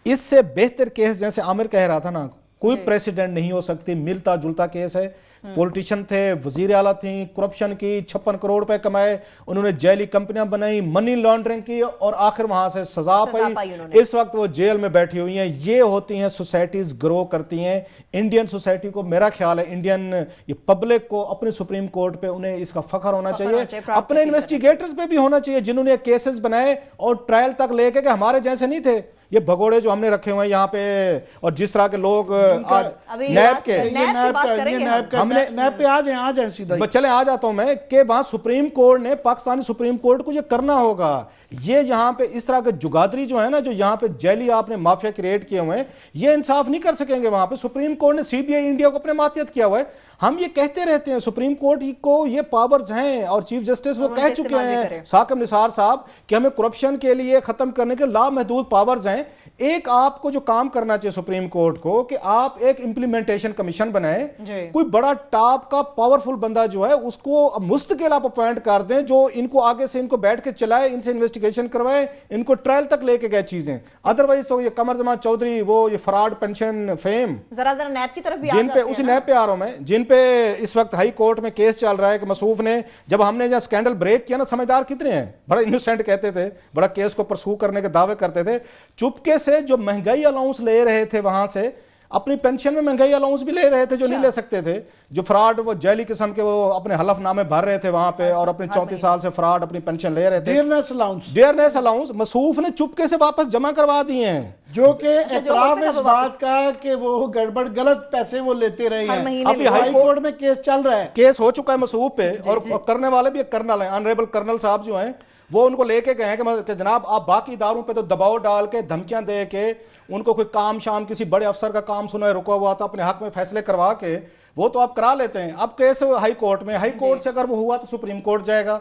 Speaker 2: इससे बेहतर केस, जैसे आमिर कह रहा था ना, कोई प्रेसिडेंट नहीं हो सकती, मिलता जुलता केस है। पॉलिटिशियन थे, वजीर आला थी, करप्शन की, 56 करोड़ रुपए कमाए, उन्होंने जैली कंपनियां बनाई, मनी लॉन्ड्रिंग की, और आखिर वहां से सजा पाई। इस वक्त वो जेल में बैठी हुई हैं। ये होती हैं सोसाइटीज ग्रो करती हैं। इंडियन सोसाइटी को, मेरा ख्याल है इंडियन ये पब्लिक को अपने सुप्रीम कोर्ट पे उन्हें इसका फख्र होना चाहिए, अपने इन्वेस्टिगेटर्स पे भी होना चाहिए जिन्होंने केसेस बनाए और ट्रायल तक लेके, कि हमारे जैसे नहीं थे ये भगोड़े जो हमने रखे हुए हैं यहाँ पे, और जिस तरह के लोग नैब के
Speaker 3: नैब पे आ जाए सीधा
Speaker 2: चले आ जाता हूं मैं, कि वहां सुप्रीम कोर्ट ने, पाकिस्तानी सुप्रीम कोर्ट को ये करना होगा। ये यहाँ पे इस तरह के जुगादरी जो है ना, जो यहाँ पे जैली आपने माफिया क्रिएट किए हुए हैं, ये इंसाफ नहीं कर सकेंगे वहां पे। सुप्रीम कोर्ट ने सीबीआई इंडिया को अपने मातियत किया हुआ है। हम ये कहते रहते हैं सुप्रीम कोर्ट को ये पावर्स हैं, और चीफ जस्टिस वो कह चुके हैं साकिब निसार साहब कि हमें करप्शन के लिए खत्म करने के लामहदूद पावर्स हैं। एक आपको जो काम करना चाहिए सुप्रीम कोर्ट को कि आप एक इंप्लीमेंटेशन कमीशन बनाएं, कोई बड़ा टॉप का पावरफुल बंदा जो है उसको मुस्तकिल आप अपॉइंट कर दें, जो इनको आगे से इनको बैठ के चलाए, इनसे इन्वेस्टिगेशन करवाए, इनको ट्रायल तक लेके गए चीजें। अदरवाइज तो ये कमर जमान चौधरी वो ये फ्रॉड पेंशन फेम
Speaker 1: जरा नैब की तरफ भी
Speaker 2: जिन पे उसी नैब पे आ रहा हूं मैं, जिन पे इस वक्त हाई कोर्ट में केस चल रहा है कि मसूफ ने जब हमने जब स्कैंडल ब्रेक किया ना, समझदार कितने हैं, बड़ा इनोसेंट कहते थे, बड़ा केस को परसू करने के दावे करते थे, चुपके से जो महंगाई अलाउंस ले रहे थे वहां से अपनी पेंशन में महंगाई अलाउंस भी ले रहे थे जो नहीं ले सकते थे, जो फ्रॉड वो जैली किस्म के वो अपने हलफनामे भर रहे थे वहां पे और अपने 34 साल से फ्रॉड अपनी पेंशन ले रहे थे, डियरनेस अलाउंस मसूफ ने चुपके से वापस जमा करवा दिए हैं,
Speaker 3: जो कि एतराफ इस बात का कि वो गड़बड़ गलत पैसे वो लेते रहे हैं। अभी हाई कोर्ट में केस चल रहा है,
Speaker 2: केस हो चुका है मसूफ पे और करने वाले भी एक कर्नल है, ऑनरेबल कर्नल साहब जो हैं वो उनको लेके गए हैं कि जनाब आप बाकी इदारों पे तो दबाव डाल के धमकियां दे के उनको कोई काम शाम किसी बड़े अफसर का काम सुना है रुका हुआ था अपने हक में फैसले करवा के वो तो आप करा लेते हैं, अब केस हाई कोर्ट में, हाई कोर्ट से अगर वो हुआ तो सुप्रीम कोर्ट जाएगा।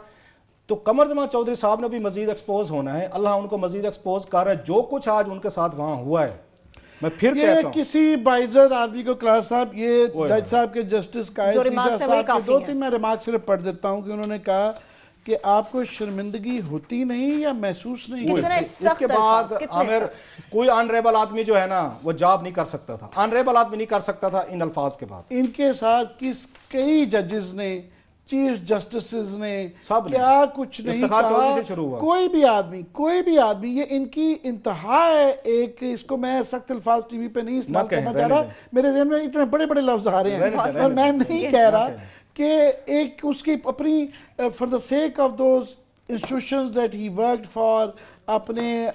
Speaker 2: तो कमर जमान चौधरी साहब ने भी मजीद एक्सपोज होना है, अल्लाह उनको मजीद एक्सपोज कर रहा है, जो कुछ आज उनके साथ वहां हुआ है। मैं फिर कहता हूं
Speaker 3: किसी बाइज्जत आदमी को क्लास साहब ये जज साहब के जस्टिस साहब के 2-3 मैं रिमार्क सिर्फ पढ़ देता हूं कि उन्होंने कहा कि आपको शर्मिंदगी होती नहीं या महसूस नहीं होती।
Speaker 2: इसके बाद आमिर कोई ऑनरेबल आदमी जो है ना वो जॉब नहीं कर सकता था, ऑनरेबल आदमी नहीं कर सकता था इन अल्फाज के बाद।
Speaker 3: इनके साथ कई जजेस ने, चीफ जस्टिस ने सब क्या कुछ नहीं कहा, कोई भी आदमी ये इनकी इंतहा है। एक इसको मैं सख्त अल्फाज टीवी पे नहीं इस्तेमाल करना चाह रहा, मेरे ज़हन में इतने बड़े बड़े लफ्ज आ रहे हैं और मैं नहीं कह रहा कि एक उसकी अपनी for the sake of those institutions that he worked for, अपने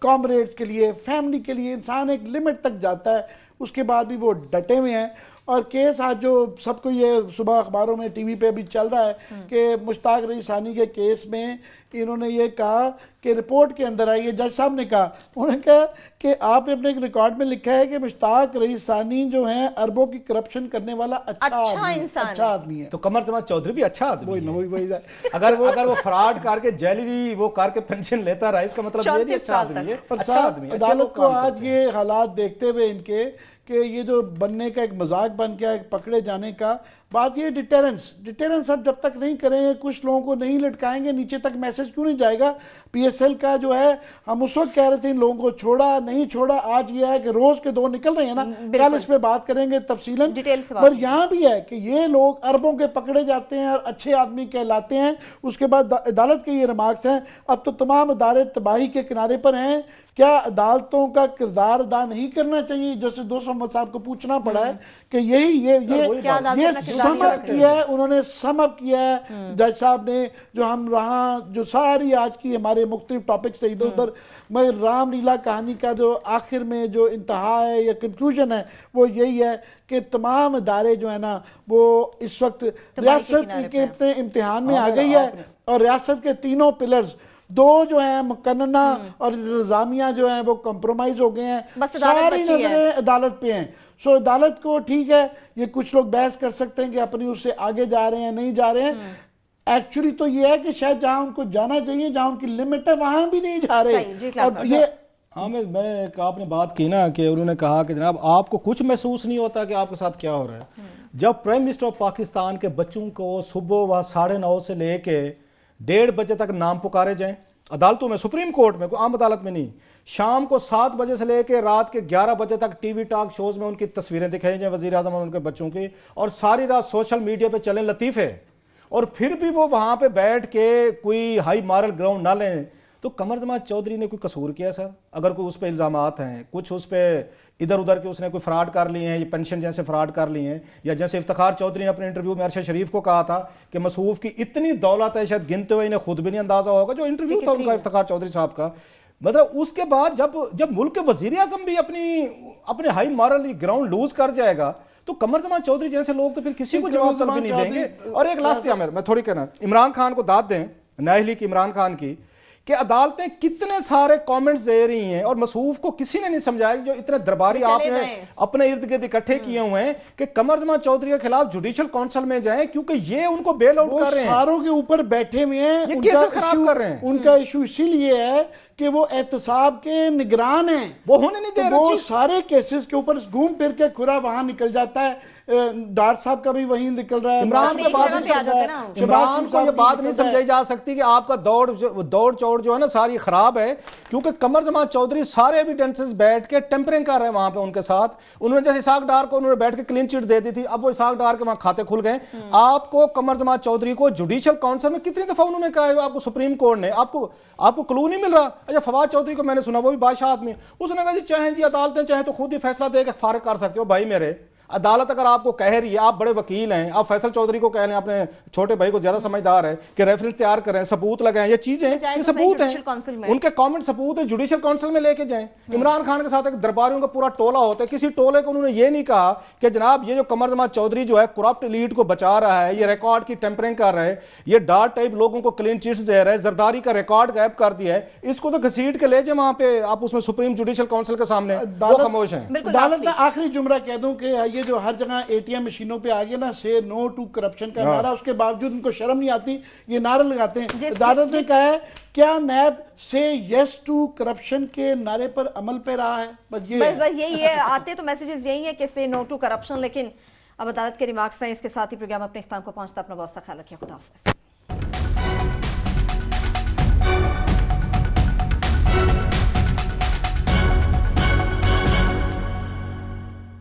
Speaker 3: कॉमरेड्स के लिए, फैमिली के लिए इंसान एक लिमिट तक जाता है, उसके बाद भी वो डटे हुए हैं। और केस आज जो सबको ये सुबह अखबारों में टीवी पे भी चल रहा है कि मुश्ताक रईसानी के केस में इन्होंने ये कहा कि रिपोर्ट के अंदर आई है, जज साहब ने कहा, उन्होंने कहा कि आपने अपने एक रिकॉर्ड में लिखा है कि मुश्ताक रईसानी जो है अरबों की करप्शन करने वाला अच्छा आदमी है।
Speaker 2: तो कमर जमान चौधरी भी अच्छा आदमी है। अगर वो फ्रॉड करके जैली वो करके पेंशन लेता रहा, इसका मतलब ये नहीं अच्छा आदमी है, अच्छा आदमी है।
Speaker 3: अदालत को आज ये हालात देखते हुए इनके कि ये जो बनने का एक मजाक बन गया, एक पकड़े जाने का बात, ये डिटेरेंस अब जब तक नहीं करेंगे, कुछ लोगों को नहीं लटकाएंगे, नीचे तक मैसेज क्यों नहीं जाएगा। पीएसएल का जो है हम उस वक्त कह रहे थे इन लोगों को छोड़ा नहीं छोड़ा, आज ये है कि रोज के 2 निकल रहे हैं ना, कल इस पे बात करेंगे तफसीलन। पर यहाँ भी है कि ये लोग अरबों के पकड़े जाते हैं और अच्छे आदमी कहलाते हैं। उसके बाद अदालत के ये रिमार्क्स हैं, अब तो तमाम अदालत तबाही के किनारे पर हैं, क्या अदालतों का किरदार अदा नहीं करना चाहिए। जैसे दोस्त मोहम्मद साहब को पूछना पड़ा है कि ये समअप किया है, उन्होंने समअप किया है जज साहब ने, जो हम रहा जो सारी आज की हमारे मुख्तलिफ टॉपिक से इधर उधर, मैं रामलीला कहानी का जो आखिर में जो इंतहा है या कंक्लूजन है वो यही है कि तमाम इदारे जो है ना वो इस वक्त रियासत के इम्तिहान में आ गई है और रियासत के तीनों पिलर्स, 2 जो है मुकन्ना और इंतजामिया जो है वो कंप्रोमाइज हो गए हैं, सारी नजरें अदालत पे हैं। सो अदालत को ठीक है, ये कुछ लोग बहस कर सकते हैं कि अपनी उससे आगे जा रहे हैं नहीं जा रहे हैं। एक्चुअली तो ये है कि शायद जहां उनको जाना चाहिए, जहां उनकी लिमिट है, वहां भी नहीं जा रहे। और ये
Speaker 2: मैं आपने बात की ना कि उन्होंने कहा कि जनाब आपको कुछ महसूस नहीं होता कि आपके साथ क्या हो रहा है। जब प्राइम मिनिस्टर ऑफ पाकिस्तान के बच्चों को सुबह वह 9:30 से लेके 1:30 बजे तक नाम पुकारे जाएं अदालतों में, सुप्रीम कोर्ट में, कोई आम अदालत में नहीं, शाम को 7 बजे से लेकर रात के 11 बजे तक टीवी टॉक शोज में उनकी तस्वीरें दिखाई जाए वजीर आजम और उनके बच्चों की, और सारी रात सोशल मीडिया पे चलें लतीफ़े, और फिर भी वो वहां पे बैठ के कोई हाई मॉरल ग्राउंड ना लें, तो कमर जमान चौधरी ने कोई कसूर किया सर? अगर कोई उस पर इल्ज़ामात हैं, कुछ उस पर इधर उधर के उसने कोई फ्रॉड कर लिए हैं, ये पेंशन जैसे फ्रॉड कर लिए हैं, या जैसे इफ्तिखार चौधरी ने अपने इंटरव्यू में अरशद शरीफ को कहा था कि मसूफ की इतनी दौलत है शायद गिनते हुए इन्हें खुद भी नहीं अंदाजा होगा, जो इंटरव्यू था उनका इफ्तिखार चौधरी साहब का। मतलब उसके बाद जब मुल्क के वजीर आजम भी अपने हाई मॉरल ग्राउंड लूज कर जाएगा, तो कमर जमान चौधरी जैसे लोग तो फिर किसी को जवाब तलब नहीं देंगे। और एक लास्ट मैं थोड़ी कहना, इमरान खान को दाद दें, नाअहली की इमरान खान की, कि अदालतें कितने सारे कमेंट्स दे रही हैं और मसूफ को किसी ने नहीं समझाया, जो इतने दरबारी आपने अपने इर्द गिर्द इकट्ठे किए हुए हैं कि कमर जमान चौधरी के खिलाफ जुडिशियल काउंसिल में जाएं, क्योंकि ये उनको बेल आउट कर रहे हैं,
Speaker 3: सारों के ऊपर बैठे हुए हैं,
Speaker 2: ये केसेस खराब कर रहे हैं।
Speaker 3: उनका इशू इसीलिए है कि वो एहतसाब के निगरान हैं,
Speaker 2: वो होने नहीं दे
Speaker 3: तो वो
Speaker 2: रहे।
Speaker 3: सारे केसेस के ऊपर घूम फिर के खुरा वहां निकल जाता है। डार साहब का भी वहीं निकल रहा है,
Speaker 2: इमरान को बात नहीं इमरान को ये बात नहीं समझाई जा सकती कि आपका दौड़ चौड़ जो है ना सारी खराब है, क्योंकि कमर जमान चौधरी सारे एविडेंसेस बैठ के टेम्परिंग कर रहे हैं वहां पे उनके साथ। उन्होंने जैसे इसाक डार को उन्होंने बैठ के क्लीन चिट दे दी थी, अब वो इसाक डार के वहां खाते खुल गए। आपको कमर जमान चौधरी को जुडिशियल काउंसिल में कितनी दफा उन्होंने कहा है, आपको सुप्रीम कोर्ट ने आपको क्लू नहीं मिल रहा। अच्छा, फवाद चौधरी को मैंने सुना, वो भी बादशाह आदमी, उसने कहा जी चाहे जी अदालतें चाहे तो खुद ही फैसला दे के फारिग कर सकते हो। भाई मेरे, अदालत अगर आपको कह रही है, आप बड़े वकील हैं, आप फैसल चौधरी को कह रहे हैं, अपने छोटे भाई को ज्यादा समझदार है कि रेफरेंस तैयार करें, सबूत लगाएं, ये चीजें ये सबूत हैं, उनके कमेंट सबूत है, जुडिशियल काउंसिल में लेके जाएं। इमरान खान के साथ एक दरबारियों का पूरा टोला होता है, किसी टोले को उन्होंने ये नहीं कहा कि जनाब ये जो कमर जमान चौधरी जो है करप्ट लीड को बचा रहा है, ये रिकॉर्ड की टेम्परिंग कर रहा है, ये डार्ट टाइप लोगों को क्लीन चिट्स दे रहा है, जरदारी का रिकॉर्ड गायब कर दिया है, इसको तो घसीट के ले जाए वहां पे आप उसमें सुप्रीम जुडिशियल काउंसिल के सामने, वो खामोश है।
Speaker 3: अदालत ने आखिरी जुमरा कह दूं कि ये जो हर जगह एटीएम मशीनों पे आ गया ना, से नो टू करप्शन का नारा, उसके बावजूद उनको शर्म नहीं आती, ये नारा लगाते हैं। अदालत ने कहा है क्या नैब से यस टू करप्शन के नारे पर अमल पे रहा है? बस
Speaker 1: यही है, आते तो मैसेजेस यही है कि से नो टू करप्शन, लेकिन अब अदालत के रिमार्क्स हैं। इसके साथ ही प्रोग्राम अपने इख्तिताम को पहुंचता। अपना बहुत सा ख्याल रखिए। खुदा हाफिज़।